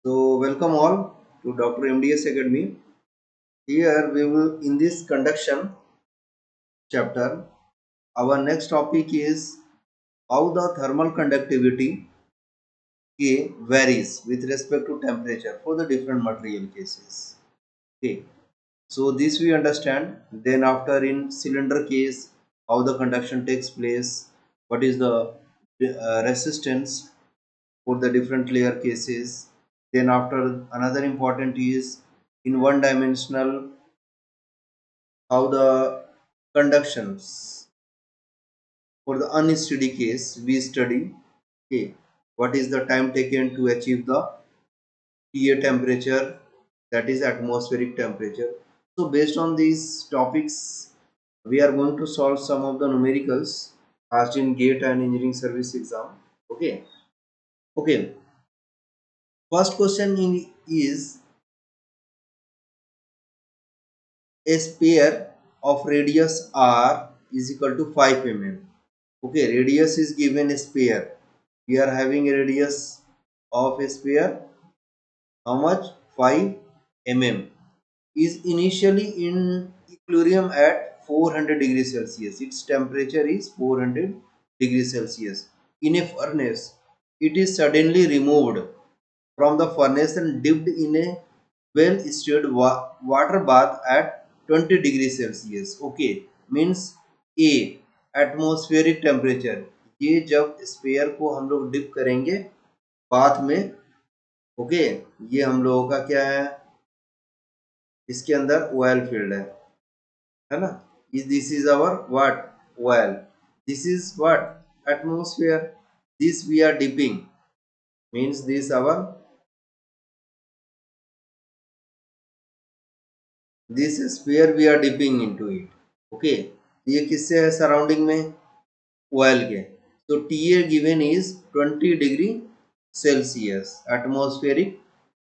So welcome all to Dr. MDS Academy. Here we will in this conduction chapter. Our next topic is how the thermal conductivity varies with respect to temperature for the different material cases. Okay. So this we understand. Then after in cylinder case, how the conduction takes place, what is the resistance for the different layer cases. Then after another important is in one dimensional how the conductions for the unsteady case we study. Okay, what is the time taken to achieve the TA temperature, that is atmospheric temperature. So based on these topics we are going to solve some of the numericals asked in GATE and engineering service exam. Okay, first question is a sphere of radius r is equal to 5 mm. Okay, radius is given a sphere. We are having a radius of a sphere. How much? 5 mm. Is initially in equilibrium at 400 degrees Celsius. Its temperature is 400 degrees Celsius. In a furnace, it is suddenly removed from the furnace and dipped in a well-stirred water bath at 20 degrees Celsius. Okay, means A atmospheric temperature. ये जब spare को हम लोग dip करेंगे bath में, okay, ये हम लोगों का क्या है, इसके अंदर ऑयल फील्ड है ना. This is our what, oil. This is what, atmosphere. This we are dipping, means this our, this sphere we are dipping into it. Okay, ये किससे है, सराउंडिंग में ऑयल के. तो T A given is 20 degree Celsius atmospheric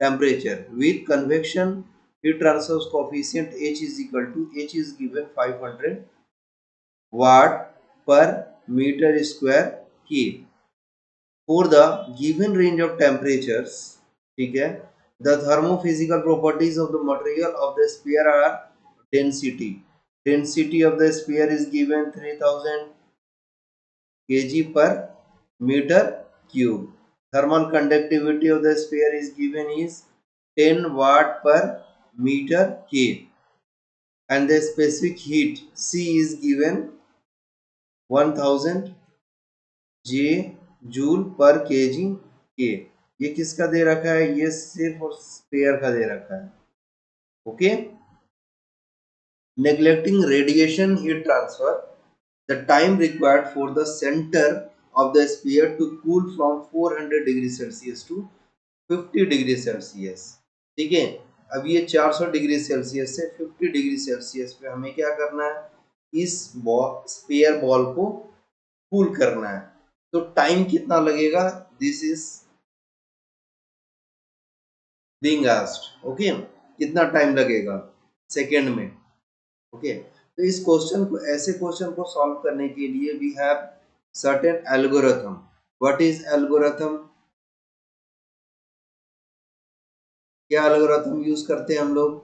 temperature with convection heat transfer coefficient H is equal to, H is given 500 watt per meter square K for the given range of temperatures. ठीक है, the thermophysical properties of the material of the sphere are density. Density of the sphere is given 3000 kg per meter cube. Thermal conductivity of the sphere is given is 10 watt per meter K, and the specific heat C is given 1000 J joule पर kg K. ये किसका दे रखा है, ये सिर्फ और spare का दे रखा है. Okay, neglecting radiation heat transfer, the time required for the center of the sphere to cool from 400 degrees Celsius to 50 degree Celsius. ठीक है, अब ये 400 डिग्री सेल्सियस से 50 डिग्री सेल्सियस पे हमें क्या करना है, इस स्पेयर बॉल को कूल करना है. तो टाइम कितना लगेगा, this is being asked. Okay, कितना टाइम लगेगा, सेकेंड में. ओके, तो इस क्वेश्चन को, ऐसे क्वेश्चन को सॉल्व करने के लिए we have certain algorithm. What is algorithm, क्या एल्गोरिथम यूज करते हैं हम लोग.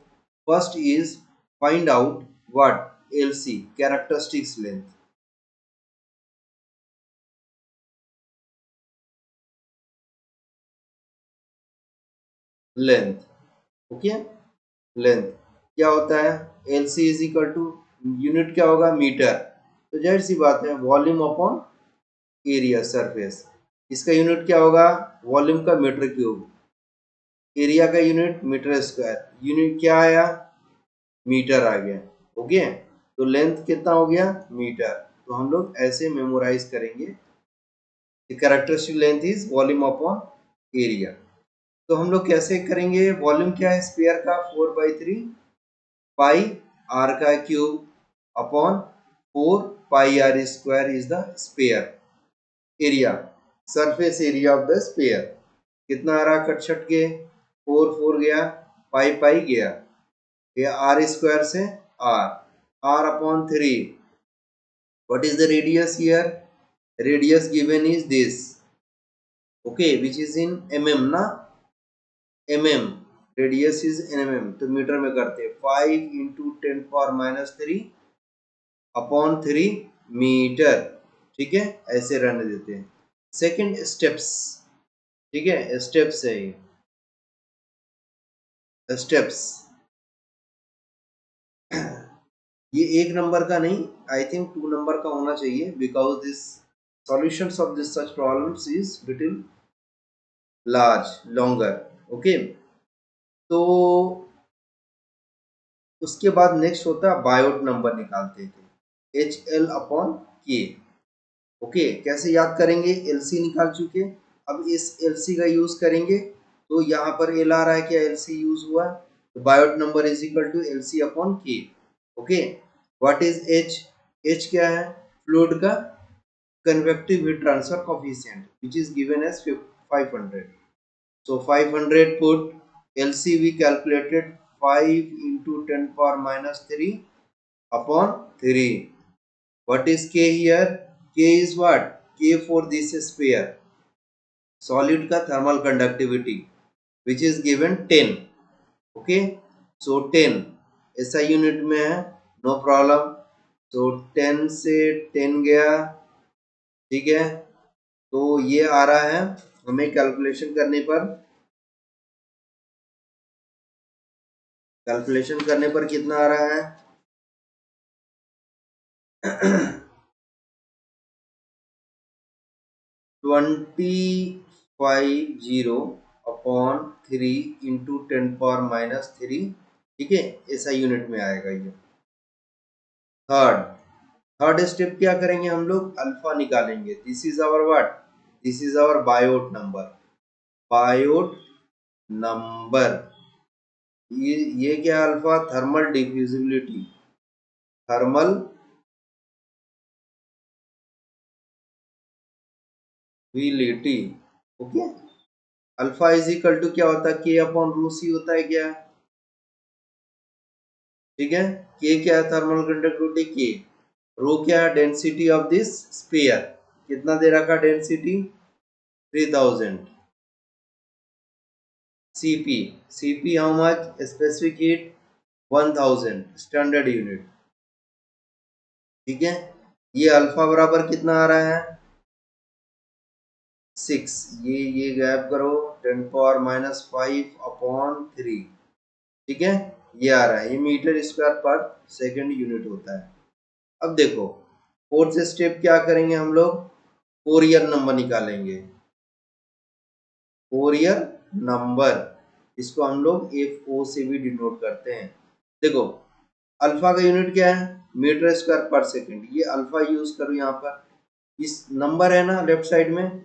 First is find out what, L C characteristics length. Length, okay, length क्या होता है, L C is equal to, unit क्या होगा, मीटर. तो जाहिर सी बात है वॉल्यूम अपॉन एरिया सरफेस. इसका यूनिट क्या होगा, वॉल्यूम का मीटर क्यूब. एरिया का यूनिट मीटर स्क्वायर. यूनिट क्या आया, मीटर आ गया. ओके, तो लेंथ कितना हो गया, मीटर. तो हम लोग ऐसे मेमोराइज करेंगे, characteristic length is volume upon area. तो हम लोग कैसे करेंगे, वॉल्यूम क्या है स्फीयर का, 4/3 पाई आर का cube upon 4 pi R square is the sphere. Area, surface area of the sphere कितना आ रहा, कट छट के 4 4 गया, पाई पाई गया, ये आर स्क्वायर से R, R upon 3. What is the radius here, radius given is this, okay, which is in mm ना. mm, radius is in mm, तो मीटर में करते हैं 5 इंटू 10⁻³ अपॉन 3 मीटर। ठीक है, ऐसे रहने देते हैं। सेकंड स्टेप्स, ठीक है, स्टेप्स है ये स्टेप्स। ये एक नंबर का नहीं, आई थिंक 2 नंबर का होना चाहिए, because this solutions of this such problems is little large longer. Okay, तो उसके बाद नेक्स्ट होता है बायोट नंबर निकालते थे, H L upon K. Okay, कैसे याद करेंगे, एल सी निकाल चुके, अब इस एल सी का यूज करेंगे। तो यहाँ पर एल आ रहा है, क्या एल सी यूज हुआ, तो Biot number is equal to L C upon K. Okay, what is H, H क्या है, फ्लूइड का convective heat transfer coefficient, which is given as 500. So 500 put LC we calculated 5 into 10⁻³ upon 3. What is K here? K is what? K for this sphere. Solid का thermal conductivity, which is given 10. Okay, so 10 SI unit में है, no problem. So 10 से 10 गया, ठीक है, तो ये आ रहा है हमें कैलकुलेशन करने पर कितना आ रहा है 250 अपॉन 3 इंटू 10⁻³। ठीक है, ऐसा यूनिट में आएगा ये। थर्ड थर्ड स्टेप क्या करेंगे हम लोग, अल्फा निकालेंगे। This is our what, this is our Biot number, Biot number. ये क्या अल्फा, थर्मल डिफ्यूजिबिलिटी, थर्मल विलिटी। Okay, alpha is equal to क्या होता है, के अपॉन रू सी होता है क्या, ठीक है, के क्या है, थर्मल कंडक्टिविटी के, रो क्या है, डेंसिटी ऑफ दिस स्फीयर, कितना दे रखा density 3000, CP, CP how much, specific heat 1000 standard unit. ठीक है, ये अल्फा बराबर कितना आ रहा है 6, ये गैप करो 10⁻⁵ अपॉन 3। ठीक है, ये आ रहा है, ये मीटर स्क्वायर पर सेकंड यूनिट होता है। अब देखो फोर्थ स्टेप क्या करेंगे हम लोग, फोरियर नंबर निकालेंगे, फोरियर नंबर, इसको हम लोग एफ ओ से भी डिनोट करते हैं। देखो अल्फा का यूनिट क्या है, मीटर स्क्वायर पर सेकंड, ये अल्फा यूज करो यहाँ पर, इस नंबर है ना लेफ्ट साइड में,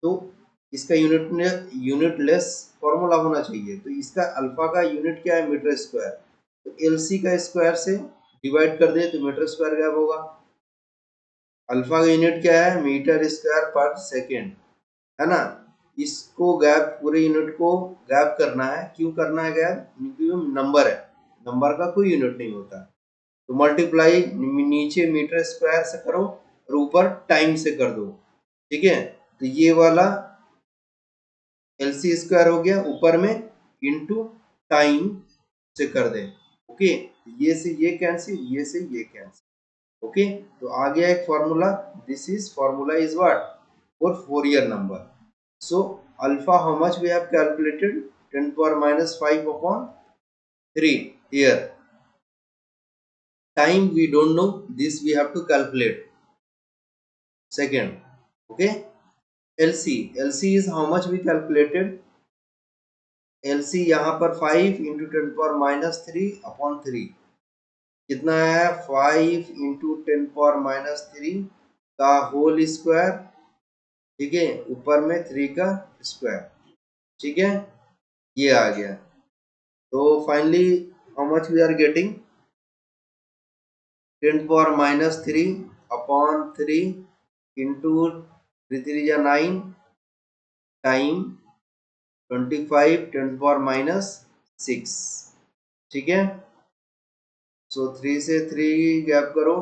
तो इसका यूनिट लेस फॉर्मूला होना चाहिए, तो इसका अल्फा का यूनिट क्या है, मीटर स्क्वायर, तो एल सी का स्क्वायर से डिवाइड कर दे तो मीटर स्क्वायर क्या होगा, अल्फा का यूनिट क्या है, मीटर स्क्वायर पर सेकेंड, है ना। इसको गैप, पूरे यूनिट को गैप करना है, क्यों करना है गैप, क्योंकि नंबर है, नंबर का कोई यूनिट नहीं होता, तो मल्टीप्लाई नीचे मीटर स्क्वायर से करो और ऊपर टाइम से कर दो। ठीक है, तो ये वाला एल सी स्क्वायर हो गया, ऊपर में इंटू टाइम से कर दें। ओके, ये से ये कैंसिल, ये से ये कैंसिल। ओके, तो आ गया एक formula, this is formula is what, for Fourier number. So alpha how much we have calculated 10⁻⁵ upon 3 here, time we don't know, this we have to calculate second. Okay, LC is how much we calculated, LC यहाँ पर 5 into 10⁻³ upon 3, कितना है 5 into 10⁻³ का whole square, ठीक है, ऊपर में 3 का स्क्वायर। ठीक है, ये आ गया, तो finally how much we are getting 10⁻³ upon 3 into 3 3 जा 9 टाइम 25 10⁻⁶। ठीक है, सो 3 से 3 गैप करो,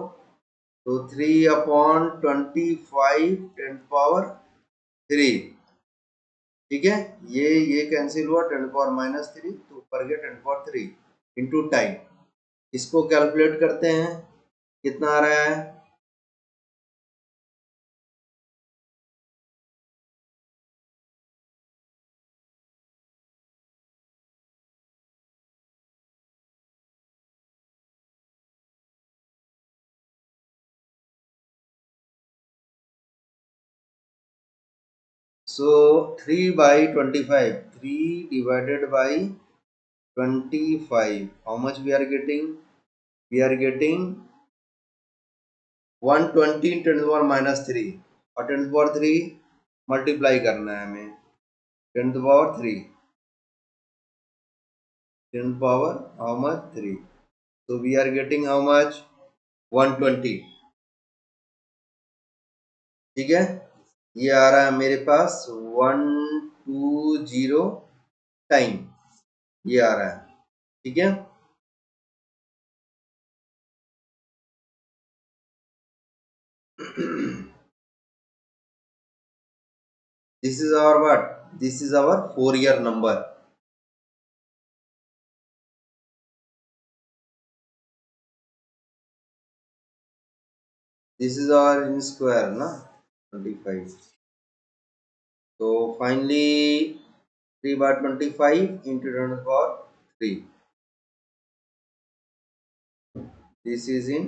तो 3 अपॉन 25 10⁻³ ठीक है, ये कैंसिल हुआ, 10⁻³ तो ऊपर गया 10⁻³ इंटू टाइम। इसको कैलकुलेट करते हैं, कितना आ रहा है? So 3 by 25, 3 divided by 25. How much we are getting? We are getting 120 × 10⁻³ और 10⁻³ मल्टीप्लाई करना है हमें, 10⁻³ 10 how much 3, so we are getting how much? 120। ठीक है, ये आ रहा है मेरे पास 120 टाइम, ये आ रहा है। ठीक है, this is our what? This is our 4-year number। This is our in square na 25। So finally 3 by 25 into 10⁻³। This is in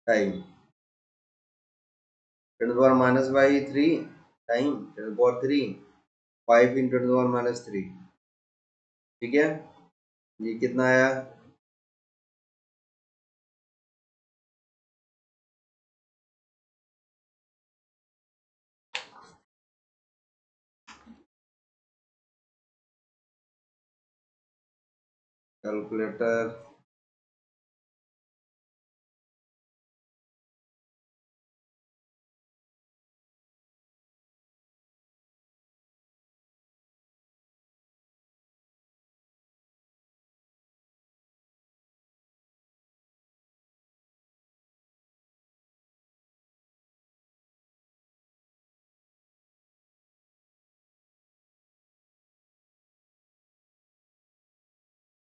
time, 10⁻³ time 10⁻³ 5 into 10⁻³। ठीक है, ये कितना आया? कैलकुलेटर,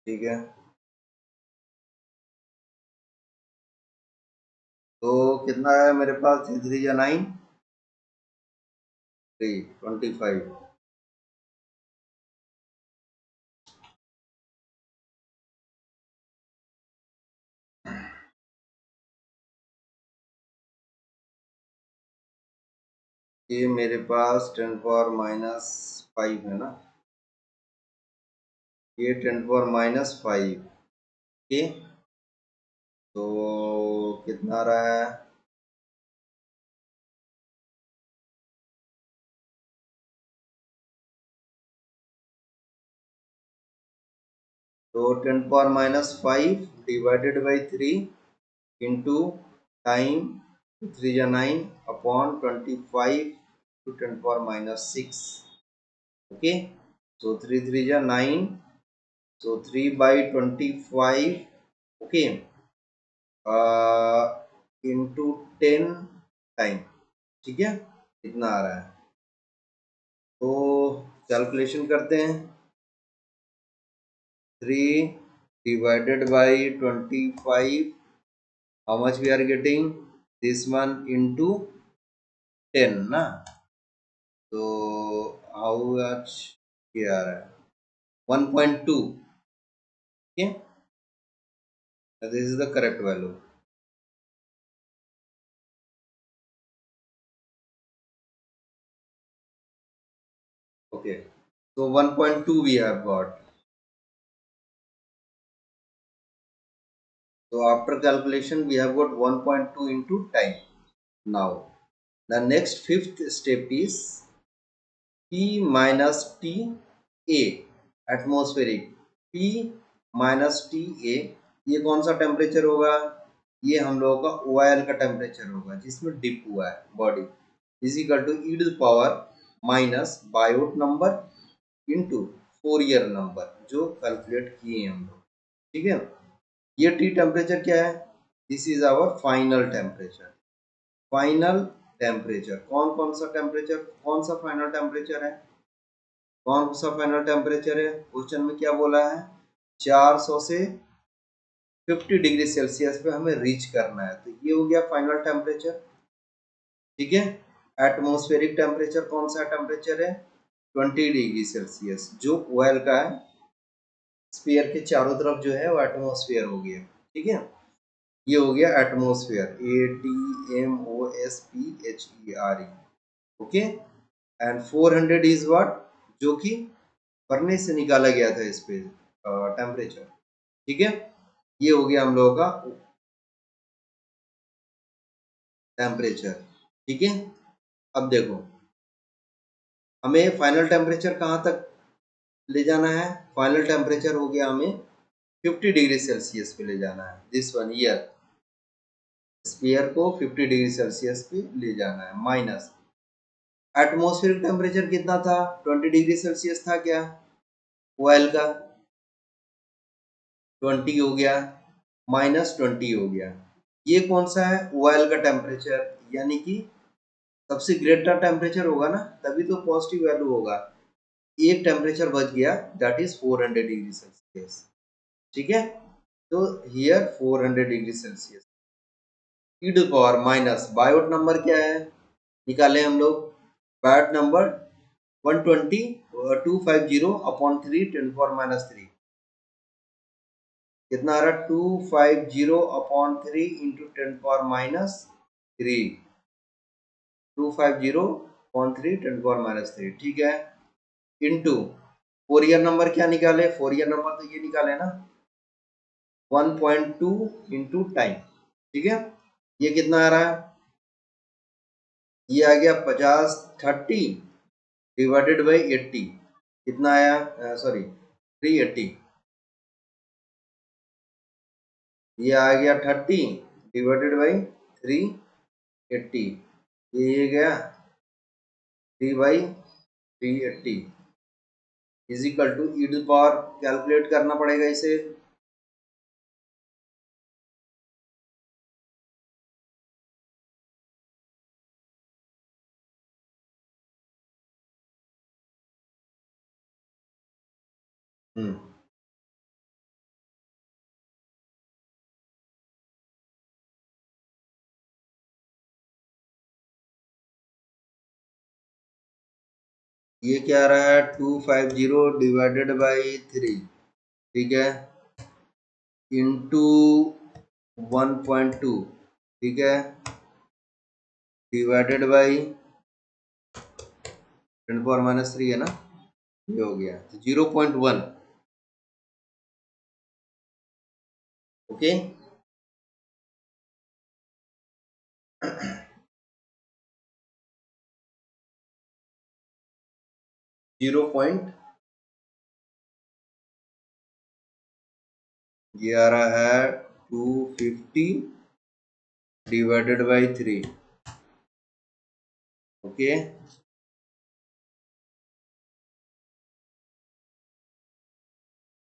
ठीक है, तो कितना है मेरे पास? 3 3 9, 25। ये मेरे पास 10⁻⁻5 है ना, ये 10⁻⁻5। ओके, तो कितना आ रहा है? तो 10⁻⁻5 डिवाइडेड बाई 3 इंटू टाइम, 3 या 9 अपॉन 25 to 10⁻⁻6। ओके, so 3 3 या 9, so 3 by 25, okay, into 10 time. ठीक है, कितना आ रहा है? तो कैलकुलेशन करते हैं, 3 divided by 25, how much we are getting? This one into 10 ना, तो how much ये आ रहा है? 1.2। okay, this is the correct value। okay, so 1.2 we have got। so after calculation we have got 1.2 into time। now the next fifth step is P minus T A atmospheric. P minus T A, ये कौन सा temperature होगा? ये हम लोगों का OIL का temperature होगा जिसमें डिप हुआ है body, is equal to E to the power minus Biot number into 4-year number जो कैलकुलेट किए हैं हम लोग। ठीक है, ये टी टेम्परेचर क्या है? This is our final temperature. Final temperature कौन कौन सा टेम्परेचर, कौन सा फाइनल टेम्परेचर है? कौन सा फाइनल टेम्परेचर है? क्वेश्चन में क्या बोला है? 400 से 50 डिग्री सेल्सियस पे हमें रीच करना है। तो ये हो गया फाइनल टेम्परेचर। ठीक है। एटमॉस्फेरिक टेम्परेचर कौन सा टेम्परेचर है? 20 डिग्री सेल्सियस, जो ऑयल का है। स्फीयर के चारों तरफ जो है वो एटमॉस्फेयर हो गया। ठीक है। ये हो गया atmosphere, ATMOSPHERE। Okay. And 400 is what? जो कि फर्नेस से निकाला गया था इस पे टेम्परेचर। ठीक है। ये हो गया हम लोगों का टेम्परेचर। ठीक है। अब देखो, हमें फाइनल टेम्परेचर कहाँ तक ले जाना है? फाइनल टेम्परेचर हो गया हमें 50 डिग्री सेल्सियस पे ले जाना है। दिस वन ईयर स्फीयर को 50 डिग्री सेल्सियस पे ले जाना है। माइनस एटमॉस्फेरिक टेम्परेचर कितना था? 20 डिग्री सेल्सियस था क्या? ऑयल का 20 हो गया, माइनस 20 हो गया। ये कौन सा है? ऑयल का टेम्परेचर, यानी कि सबसे ग्रेटर टेम्परेचर होगा ना, तभी तो पॉजिटिव वैल्यू होगा। एक टेम्परेचर बच गया, दैट इज 400 डिग्री सेल्सियस। ठीक है। तो here 400 degree Celsius e to power minus Biot number क्या है निकाले हम लोग? Biot number 120 250 upon 3 10 power minus 3। कितना आ रहा? 250 upon 3 into 10 power minus 3। 250 upon 3 10 power minus 3। ठीक है। इंटू फोरियर नंबर क्या निकाले? फोरियर नंबर तो ये निकाले ना, 1.2 इंटू टाइम। ठीक है। ये कितना आ रहा है? ये आ गया 50 30 डिवाइडेड बाई 80। कितना आया? सॉरी 380। ये आ गया 30 डिवाइडेड बाई 380। ये गया 3/380 is equal to E to power, calculate करना पड़ेगा इसे। हम्म ये क्या आ रहा है? 250 डिवाइडेड बाई 3। ठीक है। इंटू 1.2। ठीक है। डिवाइडेड बाई 10 पावर माइनस 3 है ना, ये हो गया तो 0.1। ओके। 0. ये आ रहा है 250 divided by 3। Okay.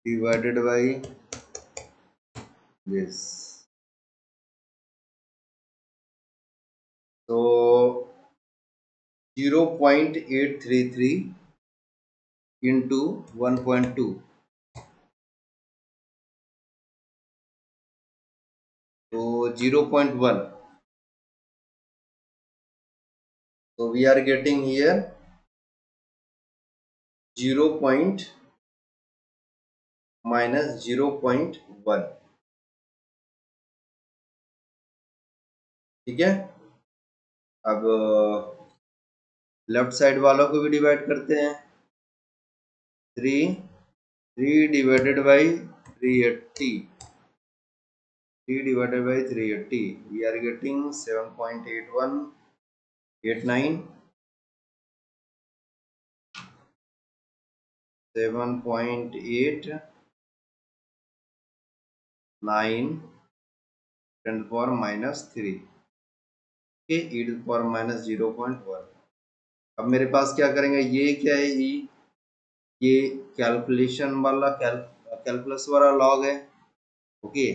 Divided by this. तो 0.833 इंटू 1.2, तो 0.1। So we are getting here 0 point minus 0.1। ठीक है। अब लेफ्ट साइड वालों को भी डिवाइड करते हैं। 3 divided by 380। 3 divided by 380, we are getting 7.8189। 7.89 10 power minus 3 के e to the power minus 0.1। अब मेरे पास क्या करेंगे? ये क्या है? ये कैलकुलेशन वाला कैलकुलस वाला लॉग है। Okay.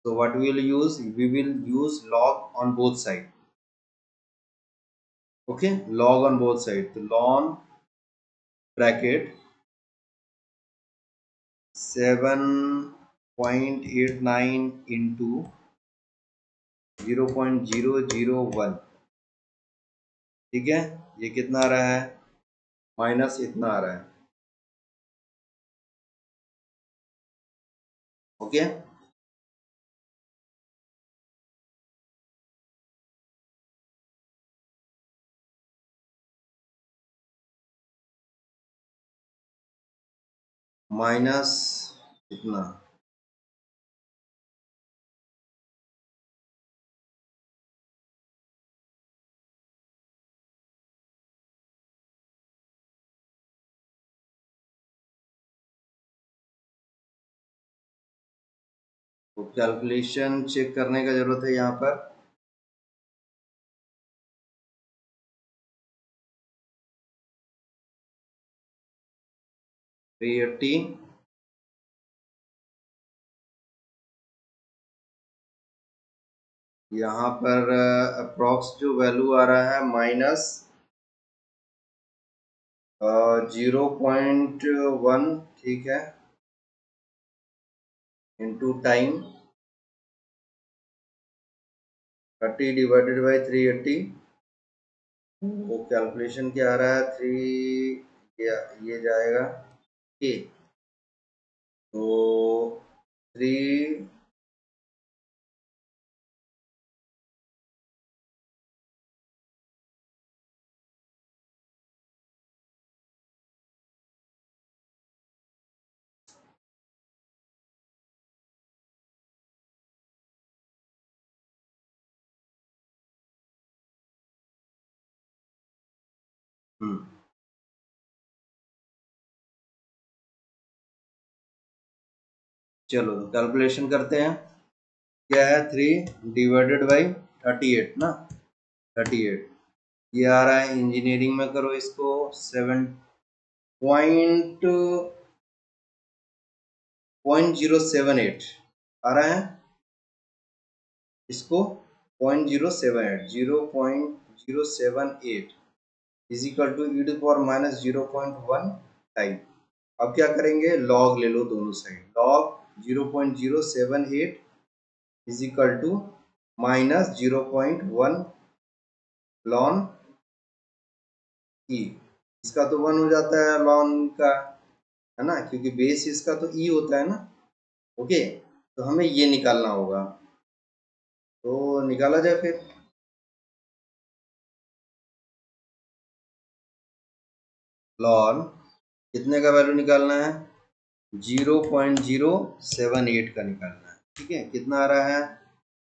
so what we will use? We will use log on both side। Okay. log on both side, तो log ब्रैकेट 7.89 इंटू 0.001, ठीक है। ये कितना आ रहा है, माइनस इतना आ रहा है। ओके, माइनस इतना, तो कैलकुलेशन चेक करने का जरूरत है यहाँ पर। 380, यहाँ पर अप्रॉक्स जो वैल्यू आ रहा है माइनस 0.1, ठीक है, इंटू टाइम 30 डिवाइडेड बाई 380। वो कैलकुलेशन क्या आ रहा है, 3, ये जाएगा के, तो 3, चलो कैलकुलेशन करते हैं। क्या है, 3 डिवाइडेड बाई 38 ना, 38, ये आ रहा है, इंजीनियरिंग में करो इसको 7.078 आ रहा है, इसको 0.078, 0.078 is equal to E to power minus 0.1 time. अब क्या करेंगे, लॉग ले लो दोनों side, log 0.078 is equal to minus 0.1 ln e, इसका तो 1 हो जाता है लॉन का, है ना, क्योंकि बेस इसका तो ई होता है ना। ओके, तो हमें ये निकालना होगा, तो निकाला जाए फिर। लॉन कितने का वैल्यू निकालना है, 0.078 का निकालना है, ठीक है। कितना आ रहा है,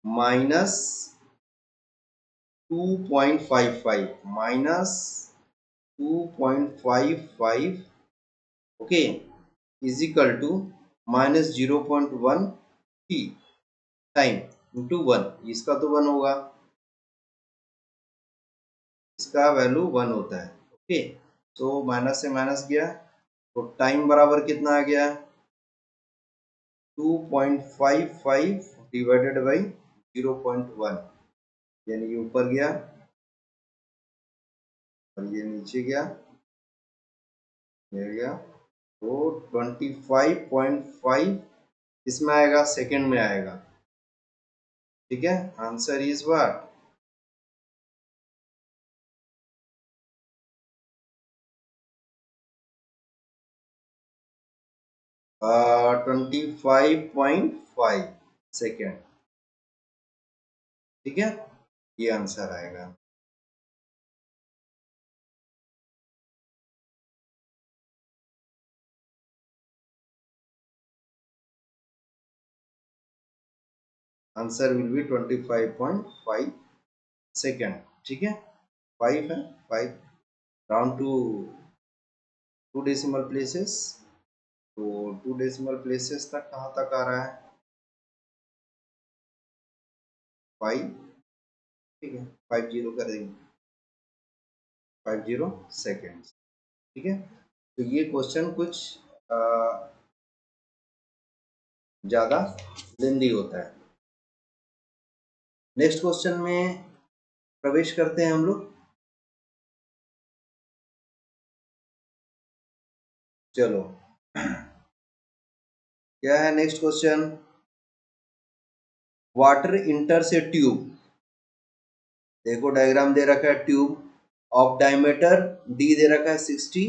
minus 2.55, minus 2.55, okay, is equal to minus 0.1 T time into 1, इसका तो 1 होगा, इसका वैल्यू 1 होता है। ओके, तो माइनस से माइनस गया, तो टाइम बराबर कितना आ गया, 2.55 डिवाइडेड बाई 0.1, यानी ये ऊपर गया और ये नीचे गया, ये गया, तो 25.5 इसमें आएगा, सेकंड में आएगा, ठीक है। आंसर इज व्हाट, 25.5 सेकेंड, ठीक है, ये आंसर आएगा। आंसर विल बी 25.5 सेकेंड, ठीक है। 5 है, 5 राउंड टू 2 डेसिमल प्लेसेस, तो 2 डेसिमल प्लेसेस तक कहाँ तक आ रहा है, 5, ठीक है, 50 कर देंगे, 50 सेकेंड, ठीक है। तो ये क्वेश्चन कुछ ज़्यादा लेंदी होता है। नेक्स्ट क्वेश्चन में प्रवेश करते हैं हम लोग। चलो क्या है next question? Water enters a tube. देखो डायग्राम दे रखा है, ट्यूब ऑफ डायमीटर डी दे रखा है 60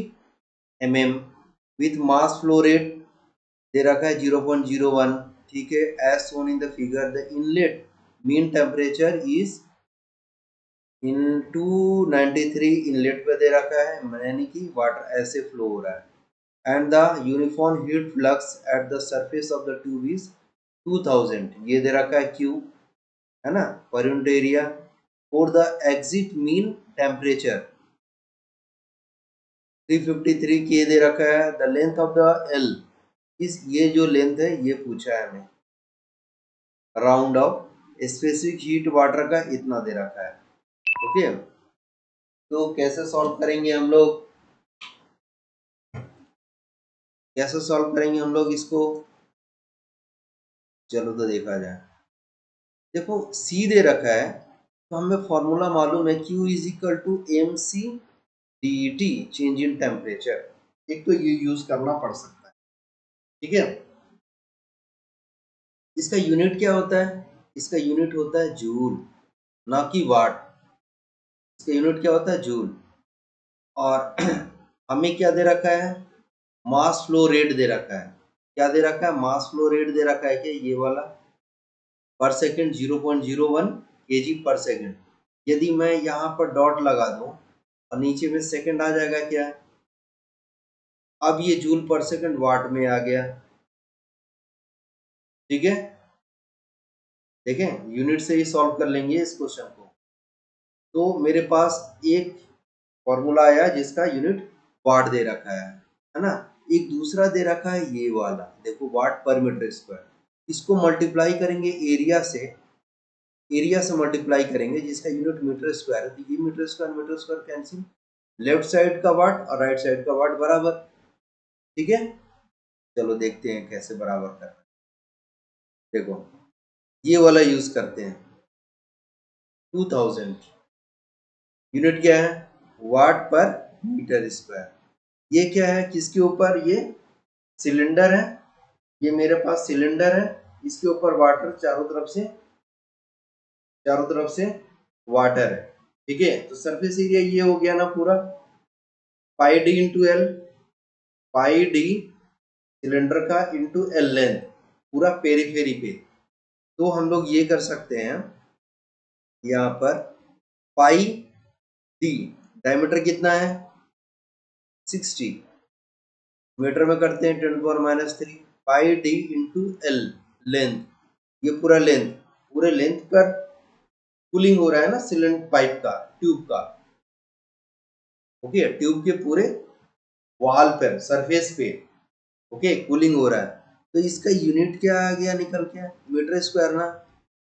mm with mass flow rate दे रखा है 0.01। ठीक है, as shown in the figure the inlet mean temperature is in 293। Inlet पे दे रखा है, यानी कि वाटर ऐसे फ्लो हो रहा है। And the uniform heat flux at the surface of the tube is 2000। ये दे रखा है क्यू, है ना, per unit area. For the exit mean temperature 353 के दे रखा है। The length of the L इस, ये जो लेंथ है ये पूछा है हमें, round of specific heat water का इतना दे रखा है। ओके, तो कैसे सॉल्व करेंगे हम लोग? कैसे सॉल्व करेंगे हम लोग इसको? चलो तो देखा जाए। देखो सी दे रखा है, तो हमें फॉर्मूला मालूम है, Q is equal to M C D T, change in temperature. एक तो ये यूज करना पड़ सकता है। ठीक है, इसका यूनिट क्या होता है? इसका यूनिट होता है जूल, ना कि वाट। इसका यूनिट क्या होता है? जूल। और हमें क्या दे रखा है? मास फ्लो रेट दे रखा है। क्या दे रखा है? मास फ्लो रेट दे रखा है, कि ये वाला पर सेकेंड 0.01 kg पर सेकेंड। यदि मैं यहाँ पर डॉट लगा दूं और नीचे में सेकेंड आ जाएगा क्या? अब ये जूल पर सेकेंड वाट में आ गया। ठीक है, देखें यूनिट से ही सॉल्व कर लेंगे इस क्वेश्चन को। तो मेरे पास एक फॉर्मूला आया जिसका यूनिट वाट दे रखा है ना। एक दूसरा दे रखा है ये वाला, देखो वाट पर मीटर स्क्वायर। इसको मल्टीप्लाई करेंगे एरिया से मल्टीप्लाई करेंगे, जिसका यूनिट मीटर स्क्वायर है। तो ये metre square cancel, left side का वाट और राइट साइड का वाट बराबर। ठीक है, चलो देखते हैं कैसे बराबर करना है। देखो ये वाला यूज करते हैं, 2000। यूनिट क्या है? वाट पर मीटर स्क्वायर। ये क्या है? किसके ऊपर? ये सिलेंडर है, ये मेरे पास सिलेंडर है, इसके ऊपर वाटर चारों तरफ से वाटर है। ठीक है, तो सरफेस एरिया ये हो गया ना पूरा, पाई डी इंटू एल। पाई डी सिलेंडर का इंटू एल लेंथ, पूरा पेरीफेरी पे। तो हम लोग ये कर सकते हैं यहाँ पर, पाई डी डायमीटर कितना है? 60। मीटर में करते हैं 10⁻³ पाई डी इंटू एल लेंथ। ये पूरा लेंथ, पूरे लेंथ पर कूलिंग हो रहा है ना सिलेंडर पाइप का, ट्यूब का। ओके, ट्यूब के पूरे वॉल पर, सरफेस पे, ओके, कूलिंग हो रहा है। तो इसका यूनिट क्या आ गया निकल के? मीटर स्क्वायर ना,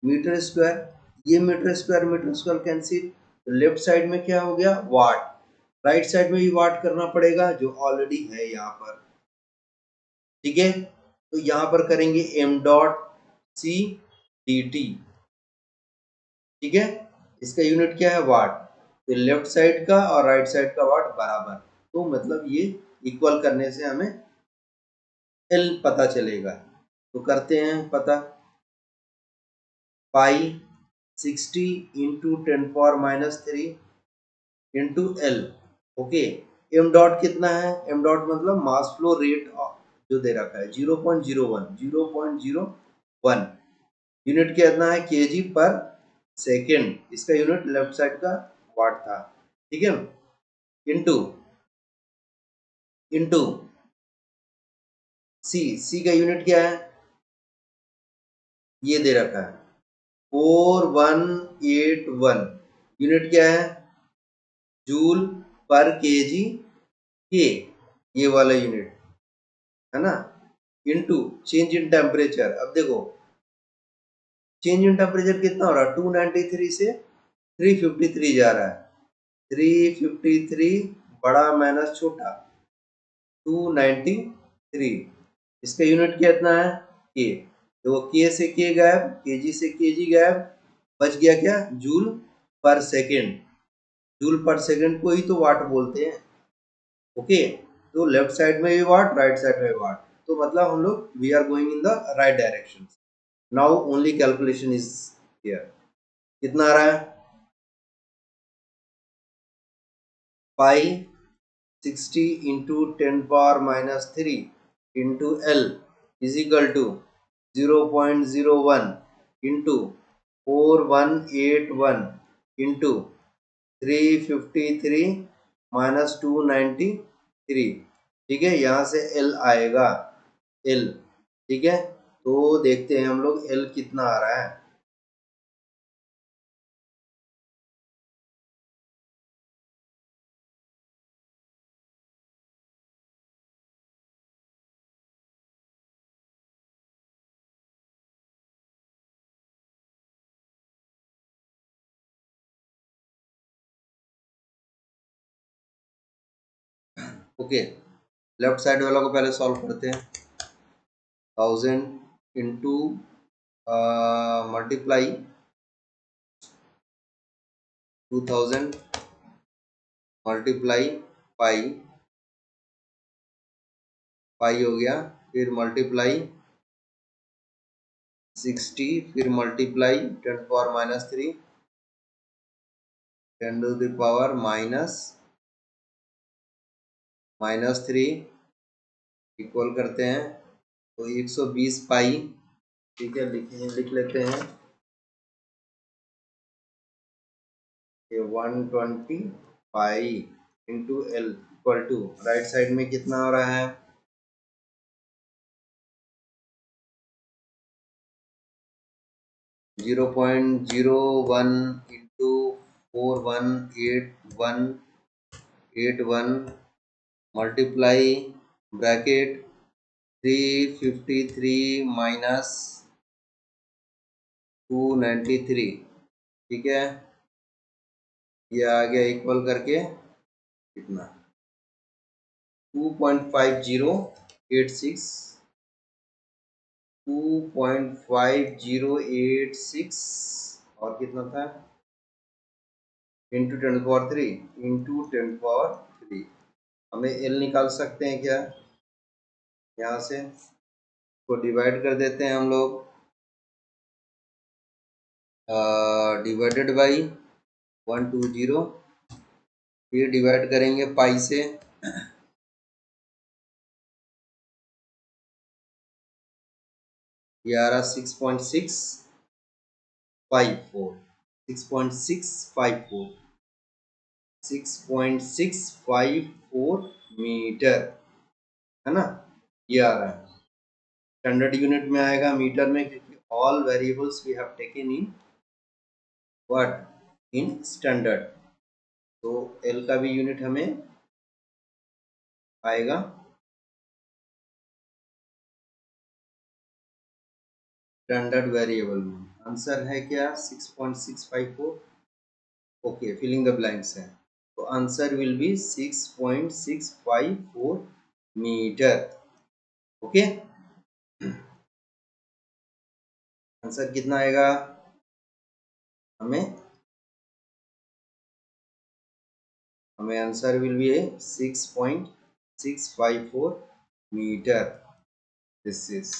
मीटर स्क्वायर। ये मीटर स्क्वायर कैंसिल। तो लेफ्ट साइड में क्या हो गया? वाट। राइट साइड में भी वाट करना पड़ेगा, जो ऑलरेडी है यहाँ पर। ठीक है, तो यहाँ पर करेंगे M dot C D T. ठीक है, इसका यूनिट क्या है? वाट। तो लेफ्ट साइड का और राइट साइड का वाट बराबर, तो मतलब ये इक्वल करने से हमें एल पता चलेगा। तो करते हैं पता, pi 60 into 10⁻³ into L. Okay, M dot कितना है? एम डॉट मतलब मास फ्लो रेट जो दे रखा है 0.01 यूनिट कितना है? केजी पर सेकेंड। इसका यूनिट लेफ्ट साइड का वाट था। ठीक है, इंटू इंटू सी का यूनिट क्या है? ये दे रखा है 4181। यूनिट क्या है? जूल पर केजी के, ये वाला यूनिट है ना, इंटू चेंज इन टेम्परेचर। अब देखो चेंज इन टेम्परेचर कितना हो रहा है? 293 से 353 जा रहा है। 353 बड़ा माइनस छोटा 293। इसका यूनिट कितना है? के। तो के से के गायब, केजी से केजी गायब, बच गया क्या? जूल पर सेकेंड। जूल पर सेकेंड को ही तो वाट बोलते हैं। ओके, तो लेफ्ट साइड में भी वाट, राइट साइड में भी वाट। तो मतलब हम लोग we are going in the right direction. Now only calculation is here. कितना आ रहा है? Pi 60 into 10⁻³ into L is equal to 0.01 into 4181 into 353 minus 293. ठीक है, यहाँ से एल आएगा. एल, ठीक है, तो देखते हैं हम लोग एल कितना आ रहा है. ओके, लेफ्ट साइड वाला को पहले सॉल्व करते हैं. 1000 इंटू मल्टीप्लाई 2000 मल्टीप्लाई पाई, पाई हो गया. फिर मल्टीप्लाई 60, फिर मल्टीप्लाई 10⁻³ 10⁻³ इक्वल करते हैं तो 120 पाई. ठीक है, लिख लेते हैं कि 120 pi into L equal to right side में कितना हो रहा है? 0.01 इंटू 418181 मल्टीप्लाई ब्रैकेट 353 माइनस 293. ठीक है, ये आ गया इक्वल करके कितना? 2.5086, 2.5086 और कितना था? इंटू 10⁻³ इंटू 10⁻³ हमें एल निकाल सकते हैं क्या? यहाँ से को डिवाइड कर देते हैं हम लोग, डिवाइडेड बाई 120, फिर डिवाइड करेंगे पाई से. ये आ रहा 6.654, 6.654, 6.654 मीटर, है ना? ये आ रहा है. स्टैंडर्ड यूनिट में आएगा मीटर में, क्योंकि all variables we have taken in what? In standard. तो एल का भी यूनिट हमें आएगा स्टैंडर्ड वेरिएबल में. आंसर है क्या? 6.654. ओके, फिलिंग द ब्लैंक्स है. तो answer will be 6.654 metre. Okay, answer कितना आएगा? हमें answer will be 6.654 metre. This is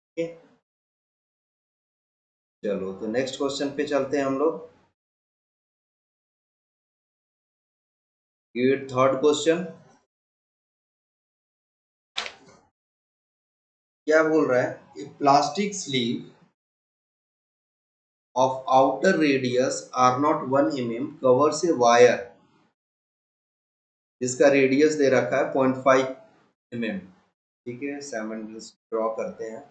okay. चलो, तो नेक्स्ट क्वेश्चन पे चलते हैं हम लोग. ये थर्ड क्वेश्चन क्या बोल रहा है? A plastic sleeve of outer radius r not 1 mm covers a wire जिसका रेडियस दे रखा है 0.5 mm. ठीक है, सेवन ड्रॉ करते हैं.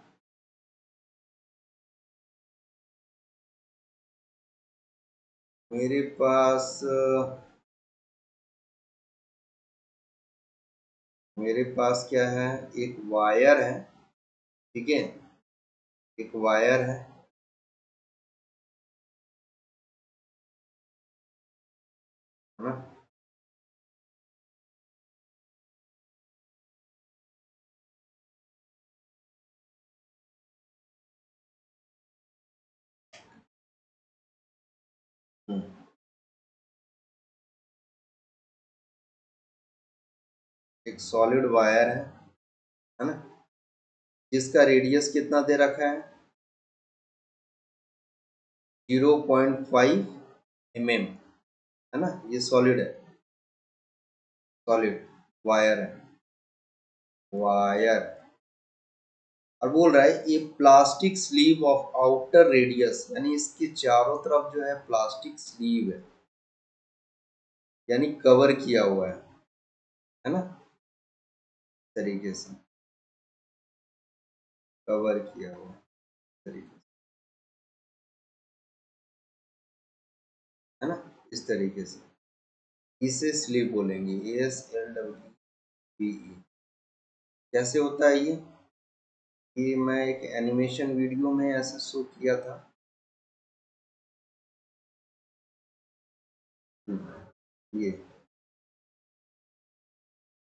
मेरे पास क्या है? एक वायर है. ठीक है, एक वायर है ना? एक सॉलिड वायर है ना? जिसका रेडियस कितना दे रखा है 0.5 mm, है ना, ये सॉलिड है, सॉलिड वायर है, वायर। और बोल रहा है ये plastic sleeve of outer radius, यानी इसके चारों तरफ जो है प्लास्टिक स्लीव है, यानी कवर किया हुआ है ना, तरीके से कवर किया हुआ तरीके से, है ना, इस तरीके से इसे स्लीव बोलेंगे, SLEVE। कैसे होता है ये मैं एक एनिमेशन वीडियो में ऐसा शो किया था। ये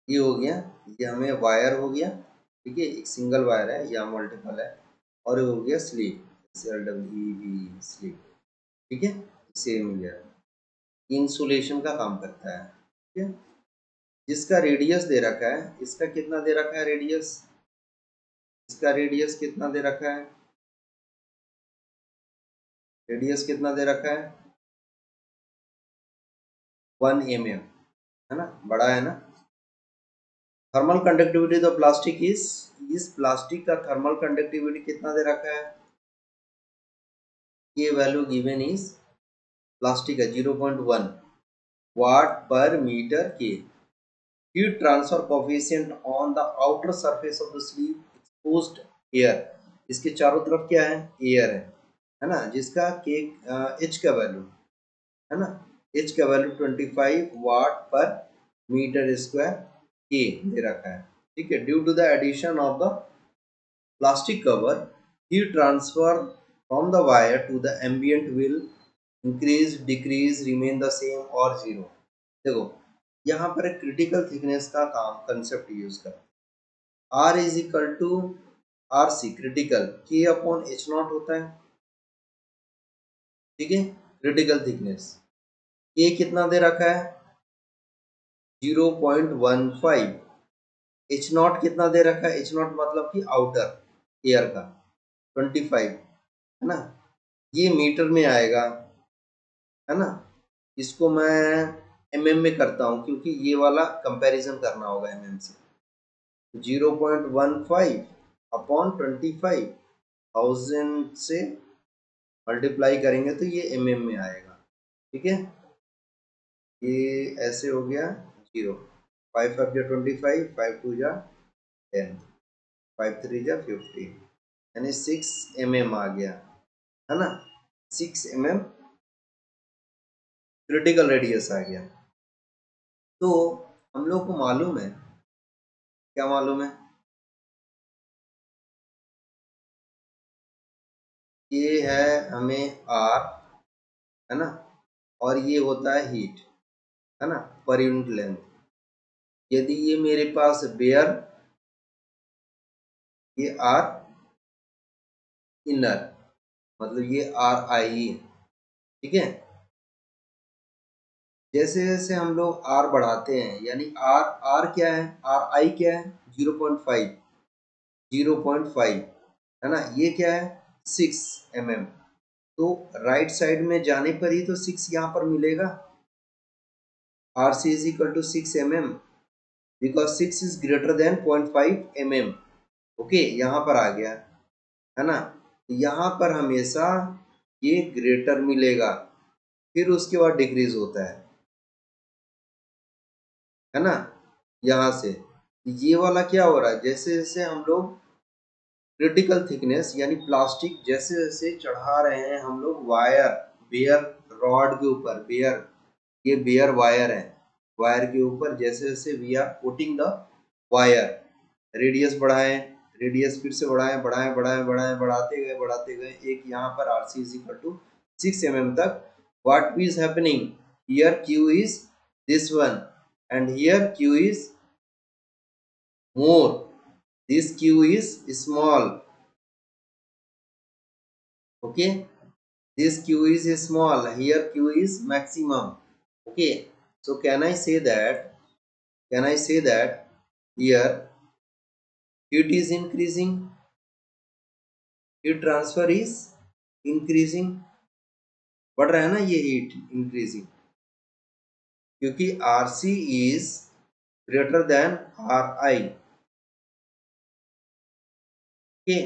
ये हो गया, ये हमें वायर हो गया, ठीक है, एक सिंगल वायर है या मल्टीपल है, और ये हो गया स्लीव, SLEVE स्लीव, ठीक है, सेम हो गया, इंसुलेशन का काम करता है, ठीक है। जिसका रेडियस दे रखा है, इसका कितना दे रखा है रेडियस, इसका रेडियस कितना दे रखा है, रेडियस कितना दे रखा है 1 mm, है ना, बड़ा है ना। थर्मल कंडक्टिविटी तो प्लास्टिक इस प्लास्टिक का थर्मल कंडक्टिविटी कितना दे रखा है, ये वैल्यू गिवन इज, प्लास्टिक है 0.1 वाट पर मीटर के। Heat transfer coefficient on the outer surface of the sleeve exposed air, इसके चारों तरफ क्या है, एयर है ना, जिसका के एच का वैल्यू, है ना, एच का वैल्यू 25 वाट पर मीटर स्क्वायर के दे रखा है, ठीक है। Due to the addition of the plastic cover, heat transfer from the wire to the ambient will increase, decrease, remain the same और zero। देखो यहाँ पर एक क्रिटिकल थिकनेस का काम कंसेप्ट यूज कर, R is equal to R C critical K upon H not होता है, ठीक है। क्रिटिकल थिकनेस के कितना दे रखा है 0.15, एच नॉट कितना दे रखा है, एच नॉट मतलब कि आउटर एयर का 25, है ना, ये मीटर में आएगा, है ना। इसको मैं एमएम में करता हूँ क्योंकि ये वाला कंपैरिजन करना होगा एमएम से। 0.15 अपॉन 25,000 से मल्टीप्लाई करेंगे तो ये एमएम में आएगा, ठीक है। ये ऐसे हो गया 0, 5 5 जा 25, 5 2 जा 10, 5 3 जा 15, यानी 6 mm आ गया, है ना, 6 mm क्रिटिकल रेडियस आ गया। तो हम लोग को मालूम है, क्या मालूम है, ये है हमें आर, है ना, और ये होता है हीट, है ना, पर यूनिट लेंथ। यदि ये मेरे पास बेयर, ये आर इनर, मतलब ये आर आई, ठीक है। जैसे जैसे हम लोग आर बढ़ाते हैं, यानी आर आर क्या है, आर आई क्या है 0.5, 0.5, है ना, ये क्या है 6 mm, तो राइट साइड में जाने पर ही तो 6 यहाँ पर मिलेगा, R C is equal to 6 mm, because 6 is greater than 0.5 mm, okay, यहाँ पर आ गया, है ना। यहाँ पर हमेशा ये ग्रेटर मिलेगा, फिर उसके बाद डिक्रीज होता है ना, यहाँ से ये वाला क्या हो रहा है, जैसे जैसे हम लोग क्रिटिकल थिकनेस यानी प्लास्टिक जैसे जैसे चढ़ा रहे हैं हम लोग वायर, बेयर रॉड के ऊपर, बेयर, ये बेयर वायर है, वायर के ऊपर जैसे जैसे we are putting the wire, radius बढ़ाएं, रेडियस फिर से बढ़ाएं बढ़ाएं बढ़ाएं बढ़ाएं बढ़ाते गए एक यहाँ पर R C is equal to 6 mm तक। What is happening here, Q is this one and here Q is more, this q is small, okay, this q is small, here q is maximum, okay. So can I say that, can I say that here heat is increasing, heat transfer is increasing, बढ़ रहा है ना ये heat increasing, क्योंकि RC is greater then R I. Okay,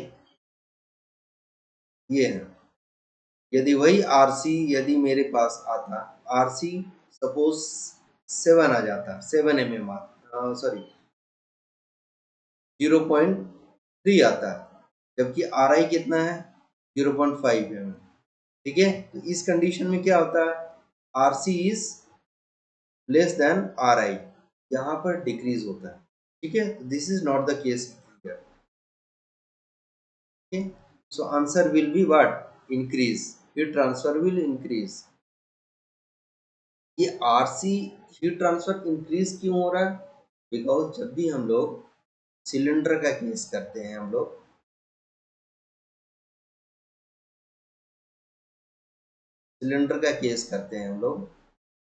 ये है। यदि वही आरसी यदि मेरे पास आता, आरसी सपोज 7 आ जाता, 7 mm सॉरी 0.3 आता है, जबकि आर आई कितना है 0.5 mm। ठीक है, तो इस कंडीशन में क्या होता है, R C is less than R I, यहाँ पर डिक्रीज होता है। ठीक है, this is not the case here. Okay, so answer will be what, increase, heat transfer will increase। ये आरसी हीट ट्रांसफर इंक्रीज क्यों हो रहा है, बिकॉज जब भी हम लोग सिलेंडर का केस करते हैं, हम लोग सिलेंडर का केस करते हैं हम लोग,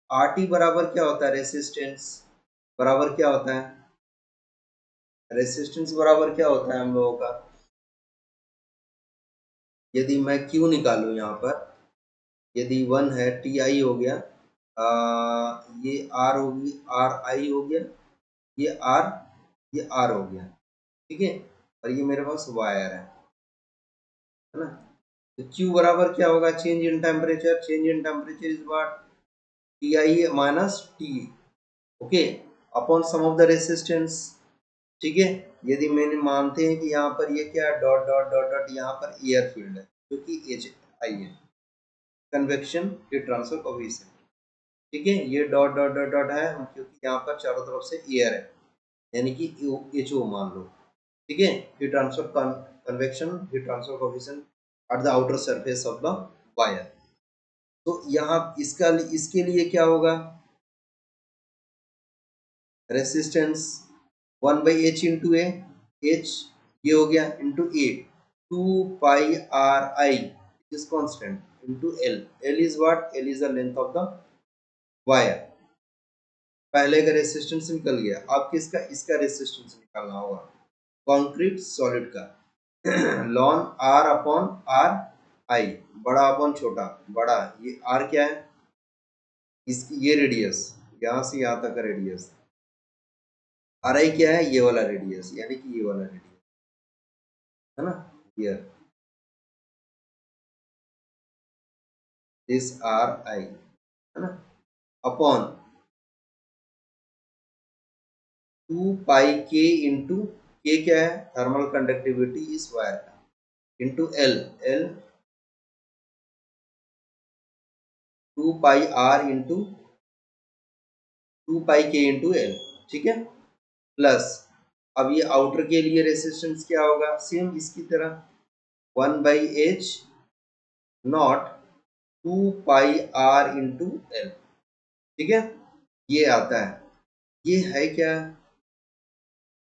आरटी बराबर क्या होता है, रेसिस्टेंस बराबर क्या होता है, रेसिस्टेंस बराबर क्या होता है हम लोगों का, यदि मैं क्यू निकालूं यहाँ पर, यदि 1 है टी आई हो गया, ये आर होगी, आर आई हो गया, ये आर, ये आर हो गया। ठीक है, और ये मेरे पास वायर है ना। तो Q बराबर क्या होगा, change in temperature, change in temperature is what, T I minus T, okay, upon sum of the resistance. ठीक है, यदि मैंने मानते हैं कि यहाँ पर ये क्या है, डॉट डॉट डॉट डॉट, यहाँ पर एयर फील्ड है जो कि एच आई है, कन्वेक्शन हीट ट्रांसफर कोएफिशिएंट। ठीक है, ये डॉट डॉट डॉट डॉट है क्योंकि यहाँ पर चारों तरफ से एयर है, यानी कि एच ओ मान लो। ठीक है, heat transfer convection heat transfer coefficient at the outer surface of the wire. तो यहाँ इसका इसके लिए क्या होगा, रेसिस्टेंस 1/h इंटू ए, एच ये हो गया into A, 2 π r i is constant into L, L is what, L is the length of the wire. पहले का रेसिस्टेंस निकल गया, अब किसका, इसका रेसिस्टेंस निकालना होगा, कंक्रीट सॉलिड का। Ln R upon R I, बड़ा अपॉन छोटा, बड़ा ये आर क्या है, इसकी ये रेडियस, यहाँ से यहाँ तक का रेडियस, आर आई क्या है, ये वाला रेडियस, यानी कि ये वाला रेडियस है ना, हियर दिस आर आई है ना, अपॉन 2 π k इंटू के क्या है, थर्मल कंडक्टिविटी इस वायर का, into L, L 2 π r into 2 π k into L. ठीक है, प्लस अब ये आउटर के लिए रेसिस्टेंस क्या होगा, सेम इसकी तरह 1/h not 2 π r into L. ठीक है, ये आता है, ये है क्या,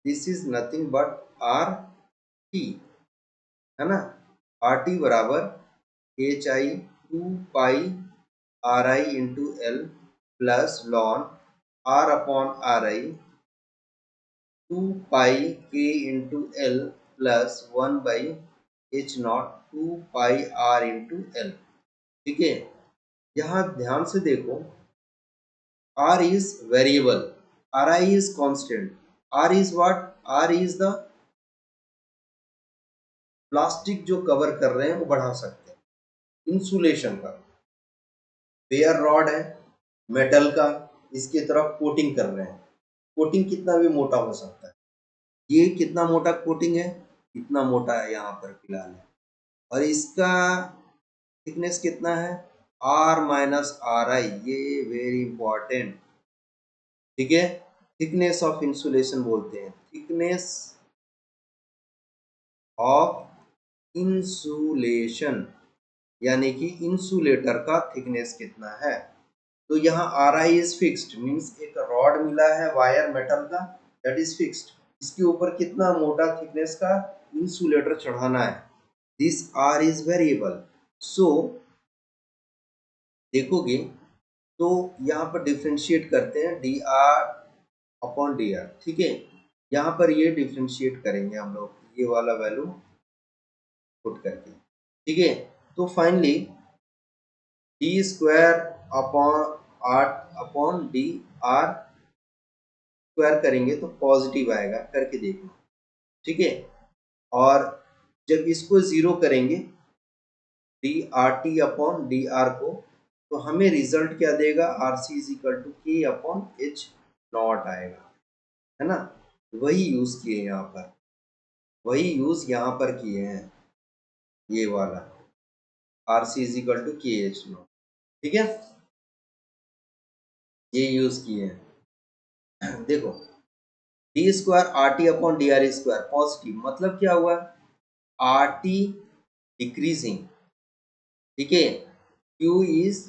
this is nothing but R T, है ना, आर टी बराबर H I 2 π r i into L plus ln R upon R I 2 π k into L plus 1/h not 2 π r into L. ठीक है, यहाँ ध्यान से देखो, r is variable, ri is constant, r is what, r is the plastic जो cover कर रहे हैं वो बढ़ा सकते हैं, इंसुलेशन का, वेयर रॉड है मेटल का, इसकी तरफ कोटिंग कर रहे हैं, कोटिंग कितना भी मोटा हो सकता है, ये कितना मोटा कोटिंग है, इतना मोटा है यहाँ पर फिलहाल है, और इसका थिकनेस कितना है, r माइनस आर आई, ये वेरी इंपॉर्टेंट। ठीक है, थिकनेस ऑफ इंसुलेशन बोलते हैं, थिकनेस ऑफ इंसुलेशन, यानी कि इंसुलेटर का थिकनेस कितना है। तो यहाँ are I is fixed, means एक रॉड मिला है वायर मेटल का, दैट इज फिक्स्ड, इसके ऊपर कितना मोटा थिकनेस का इंसुलेटर चढ़ाना है, दिस आर इज वेरिएबल। सो देखोगे तो यहाँ पर डिफ्रेंशिएट करते हैं D R upon D are. ठीक है, यहाँ पर ये डिफ्रेंशिएट करेंगे हम लोग, ये वाला वैल्यू पुट करके, ठीक है। तो finally D square upon R upon D R square करेंगे तो पॉजिटिव आएगा, करके देखना, ठीक है। और जब इसको जीरो करेंगे D R T upon D R को, तो हमें रिजल्ट क्या देगा, R C is equal to K upon H not आएगा, है ना। वही यूज किए यहाँ पर, वही यूज यहाँ पर किए हैं, ये वाला R C is equal to K H not, ठीक है, ये यूज किए हैं। देखो D square R T upon D R square positive, मतलब क्या हुआ, आर टी डिक्रीजिंग, ठीक है, क्यू इज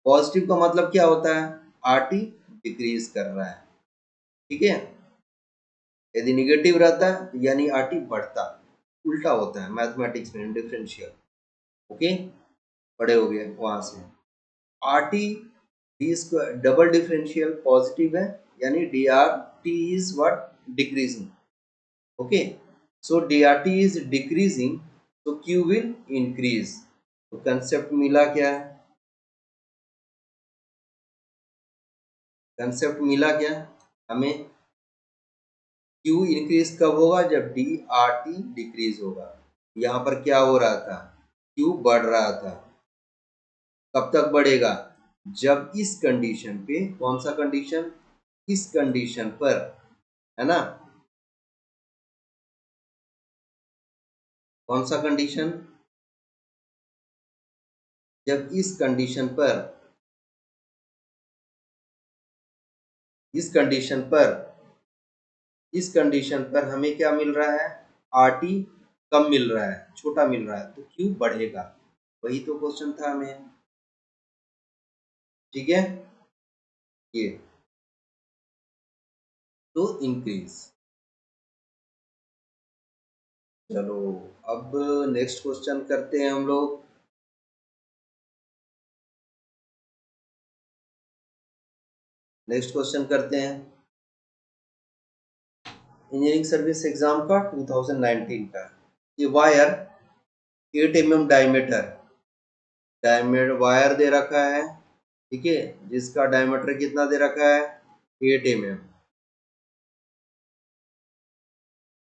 पॉजिटिव का मतलब क्या होता है, आर टी डिक्रीज कर रहा है, ठीक है। यदि निगेटिव रहता है यानी आर टी बढ़ता, उल्टा होता है मैथमेटिक्स में डिफरेंशियल, ओके, बड़े हो गए वहां से। R T D square double differential positive है, यानी D R T is what, decreasing, okay. So D R T is decreasing, तो क्यू विल इंक्रीज। तो कंसेप्ट मिला क्या है, कंसेप्ट मिला क्या हमें, क्यू इंक्रीज कब होगा, जब डी आर टी डिक्रीज होगा। यहाँ पर क्या हो रहा था, क्यू बढ़ रहा था, कब तक बढ़ेगा, जब इस कंडीशन पे, कौन सा कंडीशन, इस कंडीशन पर, है ना, कौन सा कंडीशन, जब इस कंडीशन पर, इस कंडीशन पर, इस कंडीशन पर हमें क्या मिल रहा है, आर टी कम मिल रहा है, छोटा मिल रहा है, तो क्यू बढ़ेगा, वही तो क्वेश्चन था हमें, ठीक है, ये तो इंक्रीज। चलो अब नेक्स्ट क्वेश्चन करते हैं हम लोग। नेक्स्ट क्वेश्चन करते हैं इंजीनियरिंग सर्विस एग्जाम का 2019 का। ये wire 8 mm diameter, diameter wire दे रखा है, ठीक है, जिसका डायमीटर कितना दे रखा है, 8 mm,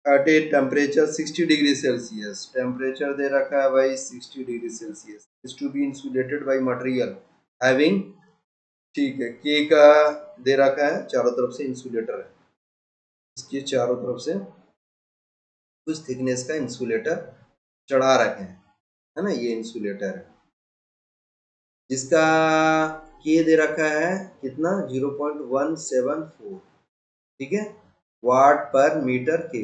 at a temperature 60 degree Celsius, temperature दे रखा है भाई 60 degree Celsius, is to be insulated by material having, ठीक है, के का दे रखा है, चारों तरफ से इंसुलेटर है, इसके चारों तरफ से कुछ थिकनेस का इंसुलेटर चढ़ा रखे हैं, है ना, ये इंसुलेटर है, जिसका के दे रखा है कितना, 0.174, ठीक है, वाट पर मीटर के।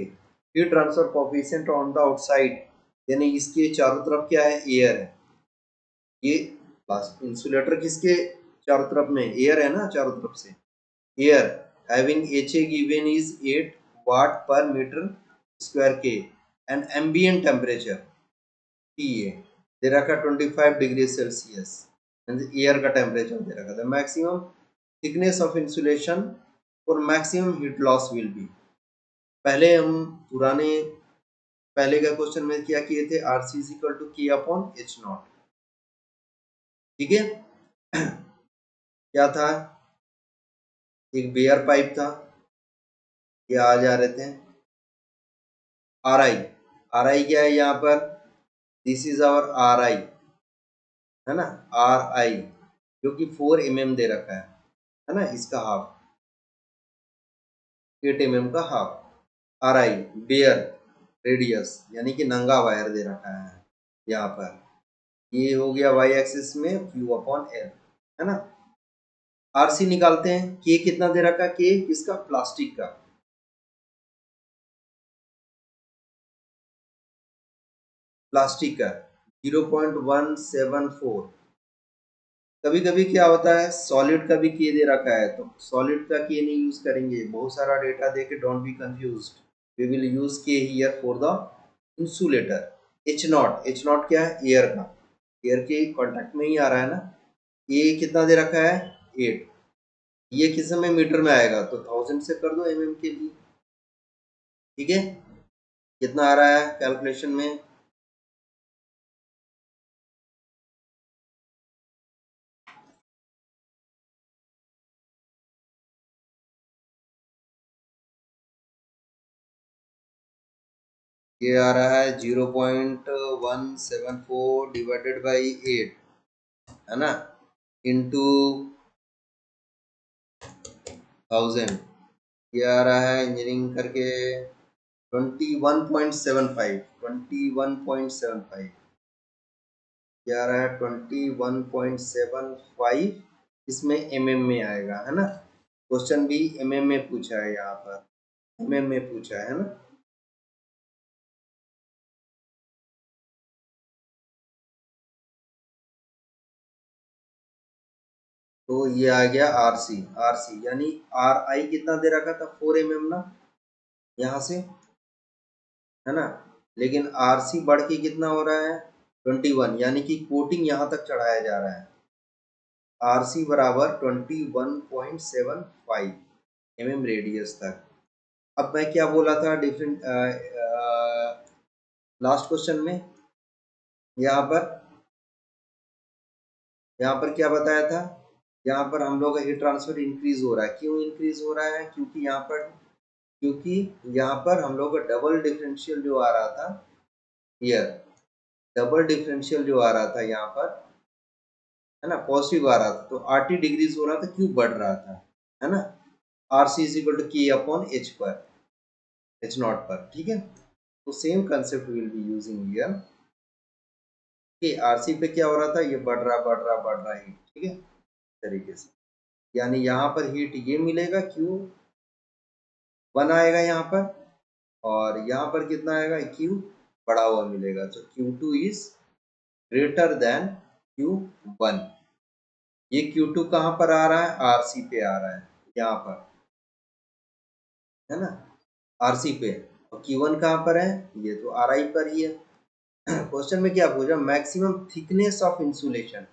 Heat transfer coefficient on the outside, यानी इसके चारों तरफ क्या है, एयर है, ये बस इंसुलेटर किसके चारों तरफ में, एयर है ना चारों तरफ से, air having h a given is 8 watt per metre square के, and ambient temperature T A दे रखा 25 डिग्री सेल्सियस, एयर का टेम्परेचर दे रखा था, मैक्सिमम थिकनेस ऑफ इंसुलेशन और maximum heat loss will be. पहले हम पुराने पहले का क्वेश्चन में क्या किए थे, R C is equal to K upon H not, ठीक है। क्या था, एक बेयर पाइप था, ये आ जा रहे थे, आर आई, आर आई क्या है यहाँ पर, this is our R I, है ना, आर आई जो कि 4 mm दे रखा है ना, इसका हाफ 8 mm का half, R I bare radius यानी कि नंगा वायर दे रखा है यहाँ पर, ये हो गया वाई एक्सिस में क्यू अपॉन एल, है ना। आरसी निकालते हैं, के कितना दे रखा है, के किसका, प्लास्टिक का, प्लास्टिक का 0.174। कभी कभी क्या होता है, सॉलिड का भी के दे रखा है, तो सॉलिड का के नहीं यूज करेंगे, बहुत सारा डेटा देके don't be confused, we will use k here for the insulator. H naught, h naught क्या है, एयर का, एयर के कांटेक्ट में ही आ रहा है ना, ये कितना दे रखा है, 8, ये किस समय मीटर में आएगा, तो 1000 से कर दो mm के लिए, ठीक है। कितना आ रहा है कैलकुलेशन में? ये आ रहा है 0.174 डिवाइडेड बाई 8, है ना, इंटू 1000। ये आ रहा है इंजीनियरिंग करके 21.75, 21.75। ये आ रहा है 21.75, इसमें mm में आएगा, है ना। क्वेश्चन भी mm में पूछा है, यहाँ पर mm में पूछा है ना। तो ये आ गया आरसी। आरसी यानी आर आई कितना दे रखा था, 4 mm ना, यहाँ से, है ना। लेकिन आरसी बढ़ के कितना हो रहा है, 21, यानी कि कोटिंग यहाँ तक चढ़ाया जा रहा है। आरसी बराबर 21.75 रेडियस तक। अब मैं क्या बोला था डिफरेंट लास्ट क्वेश्चन में, यहाँ पर क्या बताया था, यहाँ पर हम लोग का हीट ट्रांसफर इंक्रीज हो रहा है। क्यों इंक्रीज हो रहा है? क्योंकि यहाँ पर हम लोग का डबल डिफरेंशियल जो आ रहा था, हियर डबल डिफरेंशियल जो आ रहा था यहाँ पर, है ना, पॉजिटिव आ रहा था, तो 80 डिग्रीज हो रहा था, क्यों बढ़ रहा था, है ना। R C is equal to K upon H पर, एच नॉट पर, ठीक है। तो same concept will be using here कि आरसी पे क्या हो रहा था, ये बढ़ रहा हीट, ठीक है, तरीके से। यानी यहाँ पर हीट ये मिलेगा, क्यू वन आएगा यहाँ पर, और यहाँ पर कितना आएगा, क्यू बढ़ा हुआ मिलेगा, तो Q two is greater then Q one. ये क्यू टू कहाँ पर आ रहा है, आर सी पे आ रहा है, यहाँ पर, है ना, आर सी पे। और क्यू वन कहाँ पर है, ये तो आर आई पर ही है। क्वेश्चन में क्या पूछा, मैक्सिमम थिकनेस ऑफ इंसुलेशन,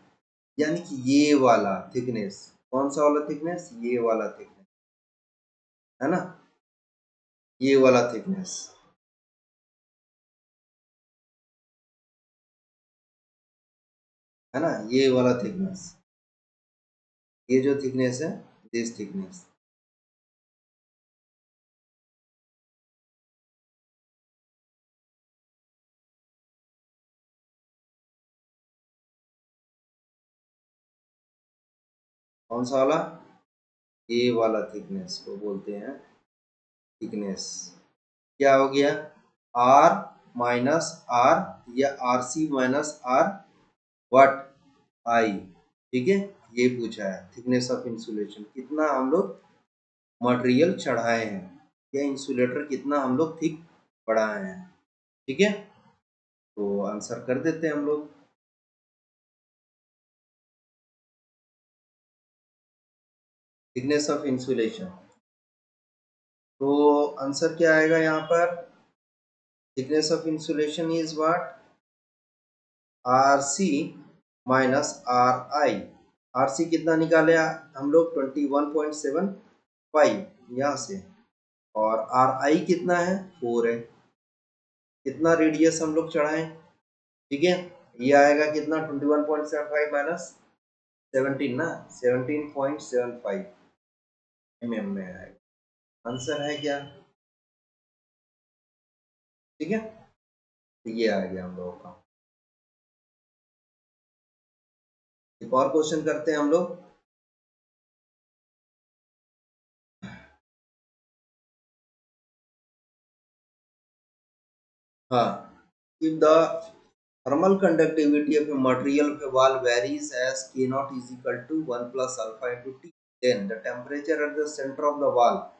यानी कि ये वाला थिकनेस, कौन सा वाला थिकनेस, ये वाला थिकनेस, है ना, ये वाला थिकनेस, है ना, ये वाला थिकनेस, ये जो थिकनेस है, दिस थिकनेस। कौन सा वाला, ये वाला थिकनेस को बोलते हैं थिकनेस। क्या हो गया, आर माइनस आर, या आर सी माइनस आर वट आई, ठीक है। ये पूछा है थिकनेस ऑफ इंसुलेशन, कितना हम लोग मटेरियल चढ़ाए हैं, या इंसुलेटर कितना हम लोग थिक बढ़ाए हैं, ठीक है। तो आंसर कर देते हैं हम लोग, थिकनेस ऑफ इंसुलेशन। तो आंसर क्या आएगा यहाँ पर, thickness of insulation is what, R C minus R I. R C कितना निकाले हम लोग, 21.75 यहाँ से, और आर आई कितना है, 4 है। कितना रेडियस हम लोग चढ़ाएं, ठीक है। ये आएगा कितना, 21.75 माइनस 17 ना, 17.75 mm में आएगा। आंसर है क्या, ठीक है। तो ये आ गया हम लोगों का। एक और क्वेश्चन करते हैं हम लोग। हाँ, if the thermal conductivity of a material of a wall varies as K naught is equal to 1 plus alpha into T, then the temperature at the center of the wall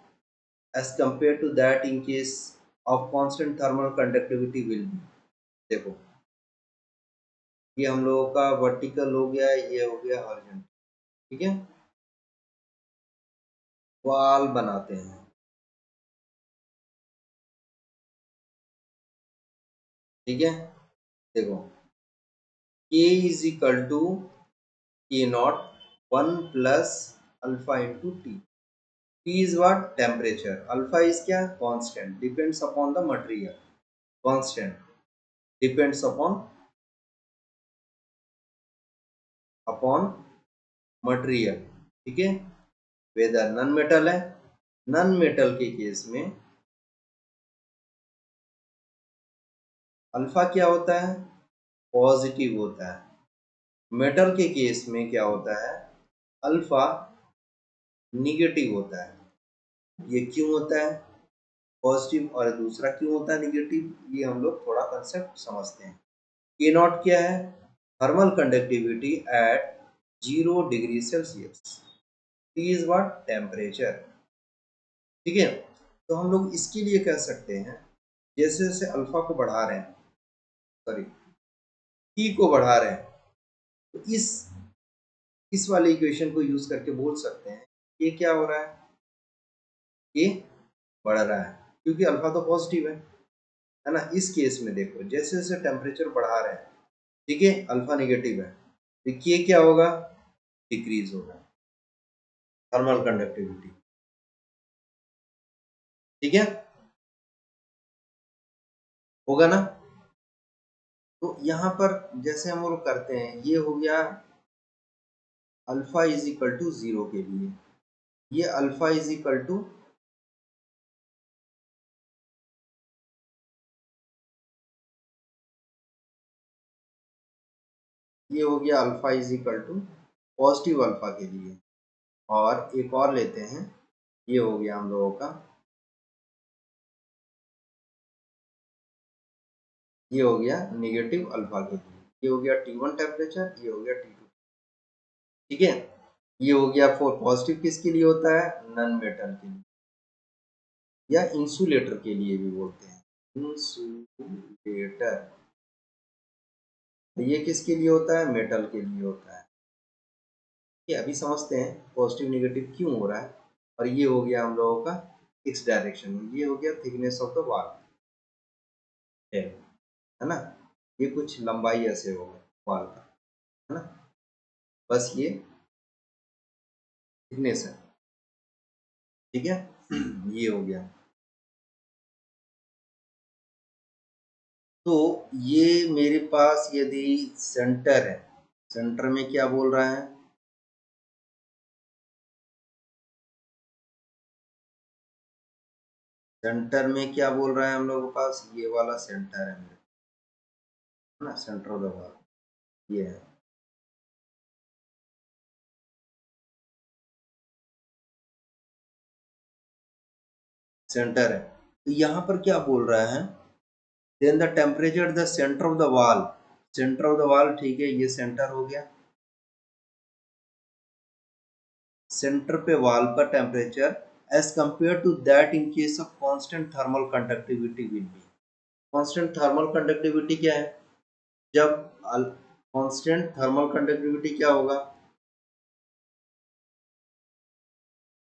as compared to that in case of constant thermal conductivity will be। देखो, ये हम लोगों का vertical हो गया, ये हो गया हॉरिजॉन्टल, ठीक है। वॉल बनाते हैं, ठीक है। देखो, K is equal to K naught 1 plus alpha into T। T is what, temperature, alpha is क्या, constant, depends upon the material, constant, depends upon material, ठीक है। वेदर नॉन मेटल है, नॉन मेटल के केस में alpha क्या होता है, positive होता है। मेटल के केस में क्या होता है, अल्फा निगेटिव होता है। ये क्यों होता है पॉजिटिव और दूसरा क्यों होता है निगेटिव, ये हम लोग थोड़ा कंसेप्ट समझते हैं। ए नॉट क्या है, thermal conductivity eight 0 degree Celsius. T is what, temperature, ठीक है। तो हम लोग इसके लिए कह सकते हैं, जैसे जैसे अल्फा को बढ़ा रहे हैं, सॉरी टी को बढ़ा रहे हैं, तो इस वाले इक्वेशन को यूज करके बोल सकते हैं ये क्या हो रहा है, ये बढ़ रहा है क्योंकि अल्फा तो पॉजिटिव है ना। इस केस में देखो जैसे जैसे टेम्परेचर बढ़ा रहे हैं, ठीक है, अल्फा नेगेटिव है, तो ये क्या होगा, डिक्रीज होगा थर्मल कंडक्टिविटी, ठीक है, होगा ना। तो यहाँ पर जैसे हम लोग करते हैं, ये हो गया अल्फा इज इक्वल टू 0 के लिए, ये अल्फा इज इक्वल टू ये हो गया alpha is equal to positive alpha के लिए, और एक और लेते हैं, ये हो गया हम लोगों का, ये हो गया निगेटिव अल्फा के लिए, ये हो गया T1 टेम्परेचर, ये हो गया T2, ठीक है। ये हो गया फॉर पॉजिटिव, किसके लिए होता है, नॉन मेटल के लिए या इंसुलेटर के लिए भी बोलते हैं, इंसुलेटर। तो ये किसके लिए होता है, मेटल के लिए होता है। ये अभी समझते हैं पॉजिटिव नेगेटिव क्यों हो रहा है। और ये हो गया हम लोगों का एक्स डायरेक्शन में, ये हो गया थिकनेस ऑफ द वाल है ना, ये कुछ लंबाई ऐसे हो गया वाल का, है ना, बस ये थिकनेस है, ठीक है। ये हो गया। तो ये मेरे पास यदि सेंटर है, सेंटर में क्या बोल रहा है, सेंटर में क्या बोल रहा है हम लोगों के पास, ये वाला सेंटर है मेरे, है ना, सेंटर ऑफ द वर्ल्ड ये है, सेंटर है। तो यहाँ पर क्या बोल रहा है, then the temperature at the centre of the wall, centre of the wall, ठीक है, ये सेंटर हो गया, सेंटर पे वॉल का temperature as compare to that in case of constant thermal conductivity will be. Constant thermal conductivity क्या है, जब कांस्टेंट थर्मल कंडक्टिविटी क्या होगा,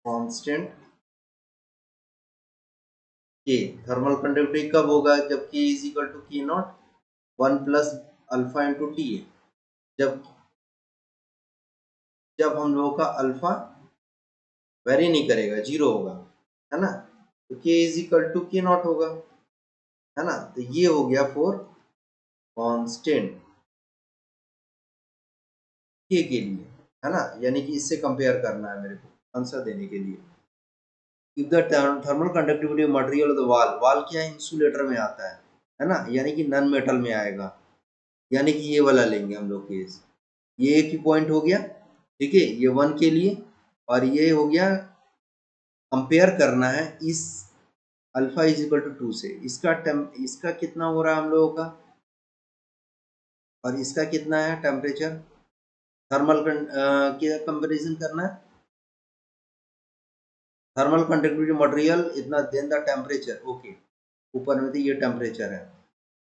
कांस्टेंट के थर्मल कंडक्टिविटी कब होगा, जब के इज इक्वल टू के not 1 plus alpha into T है, जब जब हम लोगों का अल्फा वेरी नहीं करेगा, जीरो होगा, है ना, तो के इज इक्वल टू के नॉट होगा, है ना। तो ये हो गया फॉर कांस्टेंट के लिए, है ना, यानी कि इससे कंपेयर करना है मेरे को आंसर देने के लिए। If the thermal conductivity of material of the wall, wall क्या है, इंसुलेटर में आता है ना, यानी कि नॉन मेटल में आएगा, यानी कि ये वाला लेंगे हम लोग केस, ये एक ही पॉइंट हो गया, ठीक है, ये 1 के लिए, और ये हो गया कंपेयर करना है इस अल्फा इज इक्वल टू 2 से, इसका कितना हो रहा है हम लोगों का, और इसका कितना है टेम्परेचर, थर्मल क्या कंपेरिजन करना है, थर्मल कंडक्टिविटी मटेरियल इतना, देन द टेम्परेचर, ओके, ऊपर में तो ये टेम्परेचर है,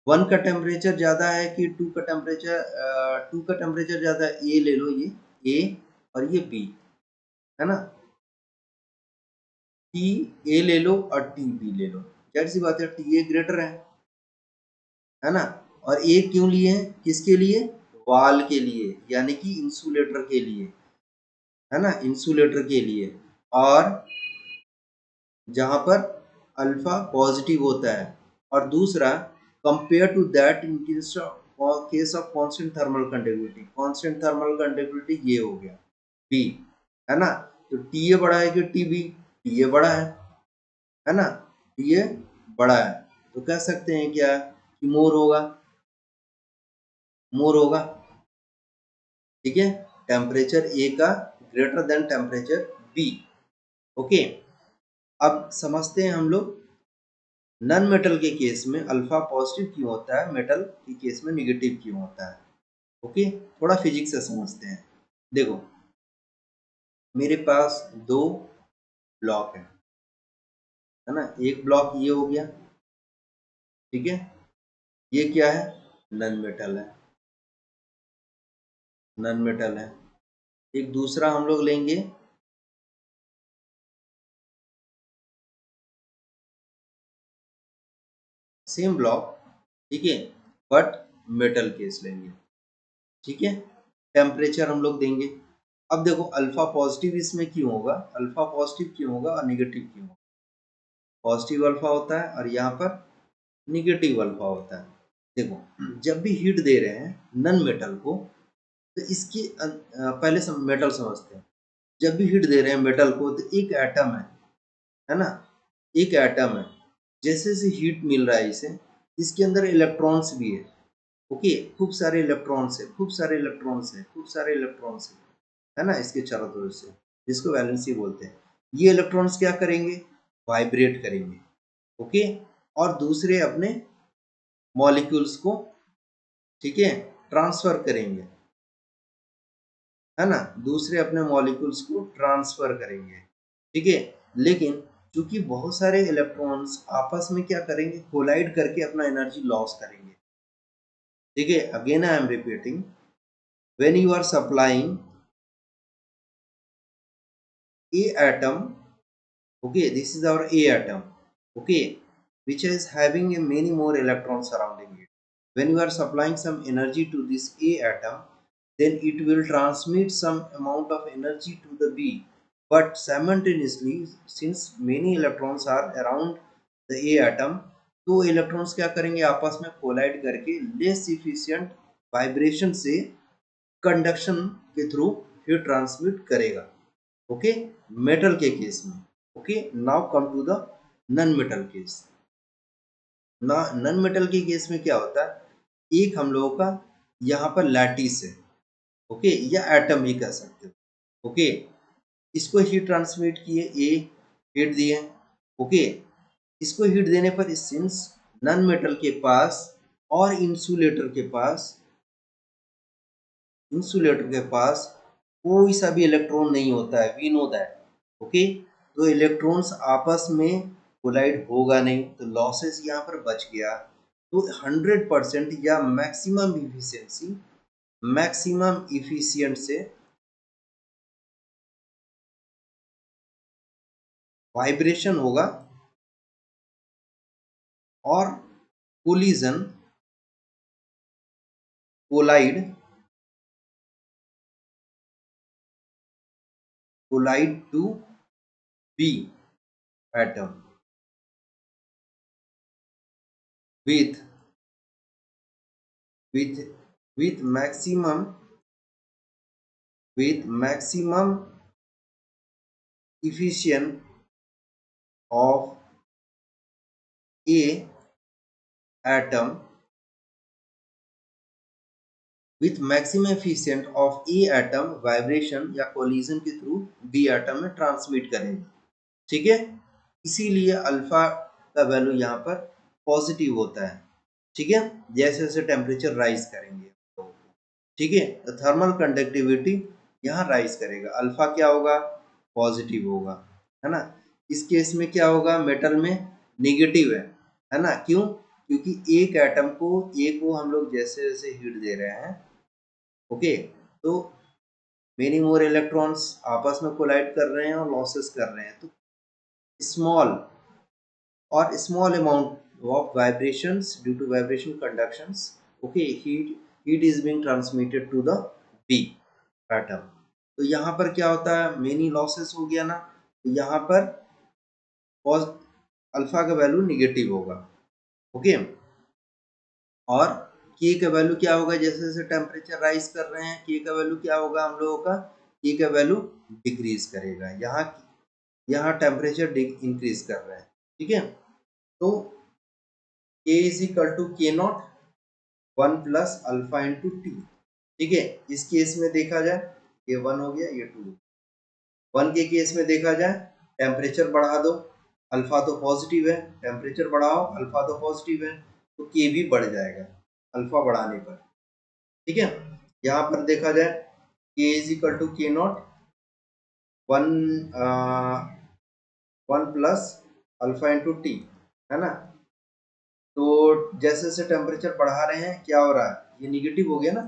1 का टेम्परेचर ज्यादा है कि 2 का टेम्परेचर, 2 का टेम्परेचर ज्यादा है, ए ले लो, ये ए और ये बी, है ना, टी ए ले लो और टी बी ले लो, जाहिर सी बात है टी ए ग्रेटर है ना, और ए क्यों लिए हैं, किसके लिए, वाल के लिए, यानी कि इंसुलेटर के लिए, है ना, इंसुलेटर के लिए, और जहां पर अल्फा पॉजिटिव होता है, और दूसरा compare to that in case of constant thermal conductivity. Constant thermal conductivity ये हो गया बी, है ना। तो टी ए बड़ा है कि टी बी? टी ए बड़ा है ना, टी ए बड़ा है, तो कह सकते हैं क्या कि मोर होगा, मोर होगा। ठीक है, टेम्परेचर ए का greater than temperature B. Okay, अब समझते हैं हम लोग नॉन मेटल के केस में अल्फा पॉजिटिव क्यों होता है, मेटल के केस में निगेटिव क्यों होता है। ओके, थोड़ा फिजिक्स से समझते हैं। देखो, मेरे पास दो ब्लॉक है ना, एक ब्लॉक ये हो गया, ठीक है, ये क्या है, नॉन मेटल है, नॉन मेटल है। एक दूसरा हम लोग लेंगे, सेम ब्लॉक, ठीक है, बट मेटल केस लेंगे, ठीक है। टेम्परेचर हम लोग देंगे। अब देखो अल्फा पॉजिटिव इसमें क्यों होगा, अल्फा पॉजिटिव क्यों होगा और निगेटिव क्यों होगा। पॉजिटिव अल्फा होता है और यहाँ पर निगेटिव अल्फा होता है। देखो, जब भी हीट दे रहे हैं नन मेटल को, तो इसकी पहले मेटल समझते हैं। जब भी हीट दे रहे हैं मेटल को, तो एक एटम है ना, एक एटम है, जैसे जैसे हीट मिल रहा है इसे, इसके अंदर इलेक्ट्रॉन्स भी है। ओके, खूब सारे इलेक्ट्रॉन्स है, खूब सारे इलेक्ट्रॉन्स है, खूब सारे इलेक्ट्रॉन्स है ना, इसके चारों तरफ से, जिसको वैलेंसी बोलते हैं। ये इलेक्ट्रॉन्स क्या करेंगे, वाइब्रेट करेंगे। ओके, और दूसरे अपने मॉलिक्यूल्स को, ठीक है, ट्रांसफर करेंगे, है ना, दूसरे अपने मॉलिक्यूल्स को ट्रांसफर करेंगे, ठीक है। लेकिन चूंकि बहुत सारे इलेक्ट्रॉन्स आपस में क्या करेंगे, कोलाइड करके अपना एनर्जी लॉस करेंगे। ठीक है, again I am repeating, when you are supplying a atom, okay, this is our A atom, okay, which is having a many more electrons surrounding it. When you are supplying some energy to this A atom, then it will transmit some amount of energy to the B, but simultaneously, since many electrons are around the A atom, तो electrons क्या करेंगे, आपस में collide करके less efficient vibration से conduction के through heat transmit करेगा। Okay, metal के केस में। Okay, now come to the non metal case. Non metal के केस में क्या होता है, एक हम लोगों का यहाँ पर लैटिस है, ओके, या एटम ही कह सकते हो। ओके, इसको हीट ट्रांसमिट किए, ए हीट दिए, ओके, इसको हीट देने पर सिंस नॉन मेटल के पास और इंसुलेटर के पास कोई सा भी इलेक्ट्रॉन नहीं होता है, वी नो दैट। ओके, तो इलेक्ट्रॉन्स आपस में कोलाइड होगा नहीं, तो लॉसेस यहाँ पर बच गया। तो 100% या मैक्सिमम इफिशिएंट से वाइब्रेशन होगा और collision, collide collide to be atom with with with maximum efficient of A atom, with maximum efficient of A atom vibration या कोलिजन के थ्रू B एटम में ट्रांसमिट करेगा। ठीक है, इसीलिए अल्फा का वैल्यू यहाँ पर पॉजिटिव होता है। ठीक है, जैसे जैसे टेम्परेचर राइज करेंगे, ठीक है, तो थर्मल कंडक्टिविटी यहाँ राइज करेगा, अल्फा क्या होगा, पॉजिटिव होगा, है ना। इस केस में क्या होगा, मेटल में निगेटिव है ना, क्यों, क्योंकि एक एटम को, ए को हम लोग जैसे जैसे हीट दे रहे हैं, ओके, तो मेनी मोर इलेक्ट्रॉन्स आपस में कोलाइड कर रहे हैं और लॉसेस कर रहे हैं, तो small amount of vibrations due to vibration conductions, okay, heat is being transmitted to the B atom. तो यहाँ पर क्या होता है, मेनी लॉसेस हो गया ना, तो यहाँ पर अल्फा का वैल्यू निगेटिव होगा। ओके, और के का वैल्यू क्या होगा, जैसे जैसे टेम्परेचर राइज कर रहे हैं के का वैल्यू क्या होगा हम लोगों का, के का वैल्यू डिक्रीज करेगा। यहाँ यहाँ टेम्परेचर इंक्रीज कर रहे हैं, ठीक है। तो के इज इक्वल टू के नॉट 1 + α × T, ठीक है। इस केस में देखा जाए ये 1 हो गया, ये 2। 1 के केस में देखा जाए टेम्परेचर बढ़ा दो, अल्फा तो पॉजिटिव है, टेम्परेचर बढ़ाओ अल्फा तो पॉजिटिव है, तो के भी बढ़ जाएगा अल्फा बढ़ाने पर, ठीक है। यहाँ पर देखा जाए के इज इक्वल टू के नॉट 1 + α × T, है ना। तो जैसे जैसे टेम्परेचर बढ़ा रहे हैं क्या हो रहा है, ये निगेटिव हो गया ना,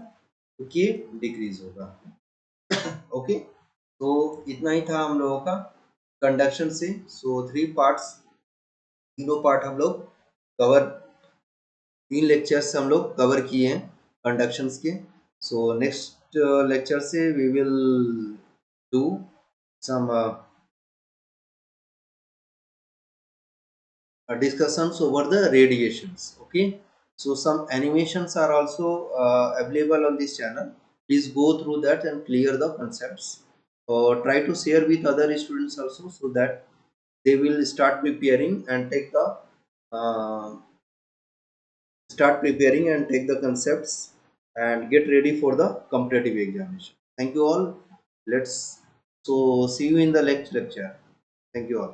तो के डिक्रीज होगा। ओके, तो इतना ही था हम लोगों का कंडक्शन से। सो 3 पार्ट्स, तीनों पार्ट हम लोग कवर, 3 लेक्चर्स हम लोग कवर किए हैं कंडक्शंस के। सो नेक्स्ट लेक्चर से we will do some discussions over the radiations. Okay, so some animations are also available on this channel. Please go through that and clear the concepts, or try to share with other students also, so that they will uh, start preparing and take the concepts and get ready for the competitive examination. Thank you all. Let's so see you in the next lecture. Thank you all.